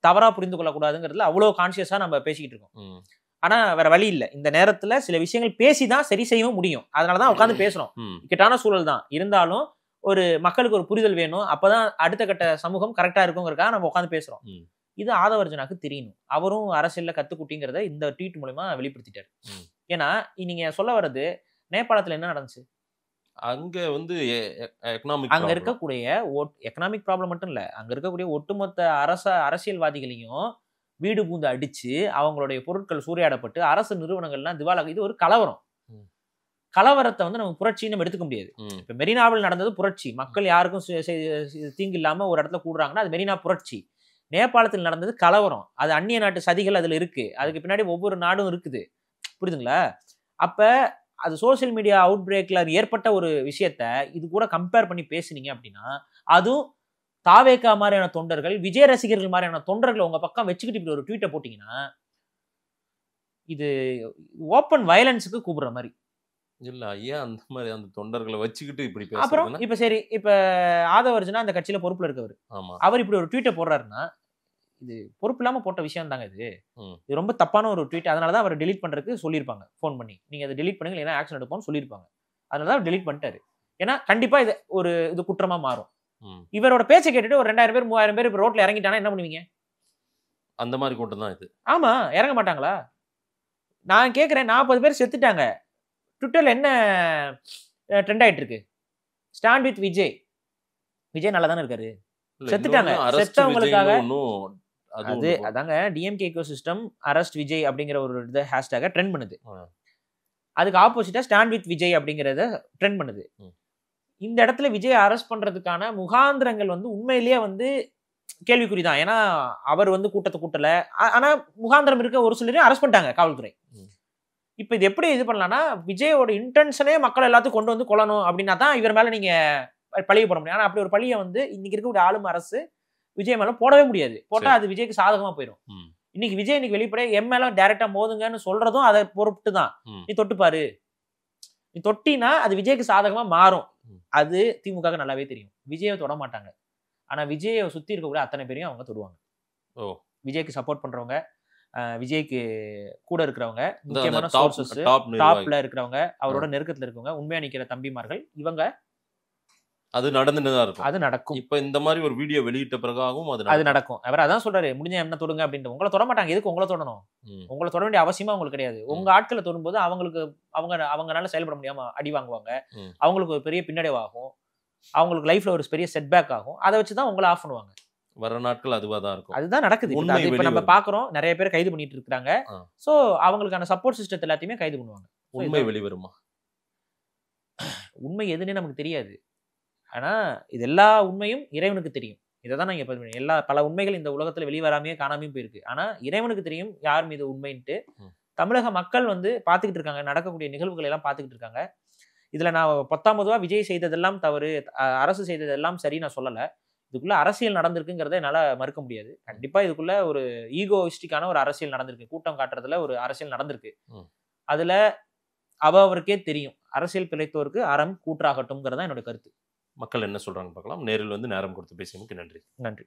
தவறாக புரிந்து கொள்ளக்கூடாதுங்கிறதுல அவ்வளோ கான்ஷியஸாக நம்ம பேசிக்கிட்டு இருக்கோம். ஆனால் வேற வழி இல்லை, இந்த நேரத்தில் சில விஷயங்கள் பேசி தான் சரி செய்யவும் முடியும், அதனால தான் உட்காந்து பேசுகிறோம். இக்கட்டான சூழல் தான் இருந்தாலும் ஒரு மக்களுக்கு ஒரு புரிதல் வேணும், அப்போ தான் அடுத்த கட்ட சமூகம் கரெக்டாக இருக்குங்கிறதுக்காக நம்ம உட்காந்து பேசுகிறோம். இது ஆதவ் அர்ஜுனாக்கு தெரியணும், அவரும் அரசியல்ல கத்துக்குட்டிங்கிறத இந்த ட்வீட் மூலமா வெளிப்படுத்திட்டாரு. ஏன்னா நீங்க சொல்ல வர்றது, நேபாளத்துல என்ன நடந்துச்சு, அங்க அங்க இருக்கக்கூடிய எக்கனாமிக் ப்ராப்ளம் மட்டும் இல்ல, அங்க இருக்கக்கூடிய ஒட்டுமொத்த அரசியல்வாதிகளையும் வீடு பூந்து அடிச்சு அவங்களுடைய பொருட்கள் சூறையாடப்பட்டு அரசு நிறுவனங்கள்லாம் திவாலாக, இது ஒரு கலவரம். கலவரத்தை நம்ம புரட்சின்னு நம்ம எடுத்துக்க முடியாது. இப்ப மெரினாவில் நடந்தது புரட்சி, மக்கள் யாருக்கும் தீங்கு இல்லாம ஒரு இடத்துல கூடுறாங்கன்னா அது மெரினா புரட்சி. நேபாளத்தில் நடந்தது கலவரம், அது அந்நிய நாட்டு சதிகள் அதுல இருக்கு, அதுக்கு பின்னாடி ஒவ்வொரு நாடும் இருக்குது, புரியுதுங்களா? அப்ப அது சோசியல் மீடியா அவுட் பிரேக்ல ஏற்பட்ட ஒரு விஷயத்த இது கூட கம்பேர் பண்ணி பேசுனீங்க அப்படின்னா, அதுவும் தாவேகா மாதிரியான தொண்டர்கள், விஜய் ரசிகர்கள் மாதிரியான தொண்டர்களை உங்க பக்கம் வச்சுக்கிட்டு இப்படி ஒரு ட்வீட்டை போட்டீங்கன்னா, இது ஓப்பன் வயலன்ஸுக்கு கூப்பிடுற மாதிரி இல்ல. ஏன் அந்த மாதிரி அந்த தொண்டர்களை வச்சுக்கிட்டு இப்படி பேசுறீங்க? அப்புறம் இப்ப சரி, இப்ப ஆதவ் அர்ஜுனா அந்த கட்சியில பொறுப்புல இருக்கவர், அவர் இப்படி ஒரு ட்வீட்டை போடுறாருன்னா, இது பொறுப்பு இல்லாம போட்ட விஷயம் தாங்க. இது ரொம்ப தப்பான ஒரு ட்வீட், அதனாலதான் அவர் டெலீட் பண்றதுக்கு சொல்லியிருப்பாங்க, ஃபோன் பண்ணி நீங்க அதை டெலீட் பண்ணுங்க இல்லைன்னா ஆக்ஷன் எடுப்போம்னு சொல்லியிருப்பாங்க. அதனாலதான் டெலீட் பண்ணிட்டாரு. ஏன்னா கண்டிப்பா இது குற்றமா மாறும். இவரோட பேச்சை கேட்டுட்டு ஒரு 2000 பேர் 3000 பேர் இப்ப ரோட்ல இறங்கிட்டானா என்ன பண்ணுவீங்க? அந்த மாதிரி கூட்டம் தான் இது. ஆமா, இறங்க மாட்டாங்களா? நான் கேட்குறேன், 40 பேர் செத்துட்டாங்க. ட்விட்டர்ல என்ன ட்ரெண்ட் ஆயிட்டு இருக்கு? Stand with Vijay. விஜய் நல்லா தானே இருக்காரு. செத்துட்டாங்க. செத்தவங்களுக்காக அது அதாங்க டிஎம்கே எக்கோசிஸ்டம் அரெஸ்ட் விஜய் அப்படிங்கிற ஒரு இது ஹேஷ்டேக ட்ரெண்ட் பண்ணுது. அதுக்கு ஆப்போசிட்டா ஸ்டாண்ட் வித் விஜய் அப்படிங்கிறத ட்ரெண்ட் பண்ணுது. இந்த இடத்துல விஜய் அரெஸ்ட் பண்றதுக்கான முகாந்திரங்கள் வந்து உண்மையிலேயே வந்து கேள்விக்குறிதான். ஏன்னா அவர் வந்து கூட்டத்தை கூட்டல. ஆனா முகாந்திரம் இருக்க ஒரு சிலரையும் அரெஸ்ட் பண்ணிட்டாங்க காவல்துறை. இப்ப இது எப்படி இது பண்ணலாம்னா, விஜயோட இன்டென்ஷனே மக்கள் எல்லாத்தையும் கொண்டு வந்து கொல்லணும் அப்படின்னா தான் இவர் மேல நீங்க பழிய போட முடியும். ஆனா அப்படி ஒரு பழிய வந்து இன்னைக்கு இருக்கக்கூடிய ஆளும் அரசு விஜய் மேல போடவே முடியாது. போட்டா அது விஜய்க்கு சாதகமா போயிடும். இன்னைக்கு விஜய் இன்னைக்கு வெளிப்படைய எம் மேல டைரக்டா மோதுங்கன்னு சொல்றதும் அதை பொறுத்து தான். நீ தொட்டுப்பாரு, நீ தொட்டினா அது விஜய்க்கு சாதகமா மாறும். அது திமுக நல்லாவே தெரியும். விஜயை தொட மாட்டாங்க. ஆனா விஜயை சுத்தி இருக்கக்கூடிய அத்தனை பேரையும் அவங்க தொடுவாங்க. விஜய்க்கு சப்போர்ட் பண்றவங்க, விஜய்க்கு கூட இருக்கிறவங்க, முக்கியமான சோர்சஸ், டாப்ல இருக்கிறவங்க, அவரோட நெருக்கத்துல இருக்கவங்க, உண்மையா நிக்கிற தம்பிமார்கள், இவங்க அது நடந்துதான் இருக்கும். அது நடக்கும். இப்ப இந்த மாதிரி ஒரு வீடியோ வெளியிட்ட பிறகாகவும் அது நடக்கும். அவர் அதான் சொல்றாரு, முடிஞ்ச என்ன தொடுங்க அப்படின்ட்டு. உங்களை தொட மாட்டாங்க. எதுக்கு உங்களை தொடணும்? உங்களை தொட வேண்டிய அவசியமா உங்களுக்கு கிடையாது. உங்க ஆட்களை தொடும்போது அவங்களுக்கு அவங்கனால செயல்பட முடியாம அடி வாங்குவாங்க. அவங்களுக்கு ஒரு பெரிய பின்னடைவாகும். அவங்களுக்கு லைஃப்ல ஒரு பெரிய செட்பேக் ஆகும். அதை வச்சுதான் உங்களை ஆஃப் பண்ணுவாங்க. வர நாட்கள் அதுவாதான் இருக்கும். அதுதான் நடக்குது. இப்ப நம்ம பாக்குறோம், நிறைய பேர் கைது பண்ணிட்டு இருக்காங்க. சோ அவங்களுக்கான சப்போர்ட் சிஸ்டத்தை எல்லாத்தையுமே கைது பண்ணுவாங்க. உண்மை வெளிவருமா? உண்மை எதுன்னு நமக்கு தெரியாது. ஆனா இது எல்லா உண்மையும் இறைவனுக்கு தெரியும். இதைதான் நான் பல உண்மைகள் இந்த உலகத்துல வெளிவராமையே காணாமையும் போயிருக்கு. ஆனா இறைவனுக்கு தெரியும் யார் மீது உண்மைன்ட்டு. தமிழக மக்கள் வந்து பாத்துக்கிட்டு இருக்காங்க. நடக்கக்கூடிய நிகழ்வுகள் எல்லாம் பாத்துக்கிட்டு இருக்காங்க. இதுல நான் 19 விஜய் செய்ததெல்லாம் தவறு, அரசு செய்ததெல்லாம் சரி நான் சொல்லல. இதுக்குள்ள அரசியல் நடந்திருக்குங்கிறத என்னால மறுக்க முடியாது. கண்டிப்பா இதுக்குள்ள ஒரு ஈகோயிஸ்டிக்கான ஒரு அரசியல் நடந்திருக்கு. கூட்டம் காட்டுறதுல ஒரு அரசியல் நடந்திருக்கு. அதுல அவருக்கே தெரியும். அரசியல் பிழைத்தோருக்கு அறம் கூற்றாகட்டும்ங்கிறதா என்னோட கருத்து. மக்கள் என்ன சொல்றாங்க பார்க்கலாம். நேரில் வந்து நேரம் கொடுத்து பேசியதுக்கு நன்றி.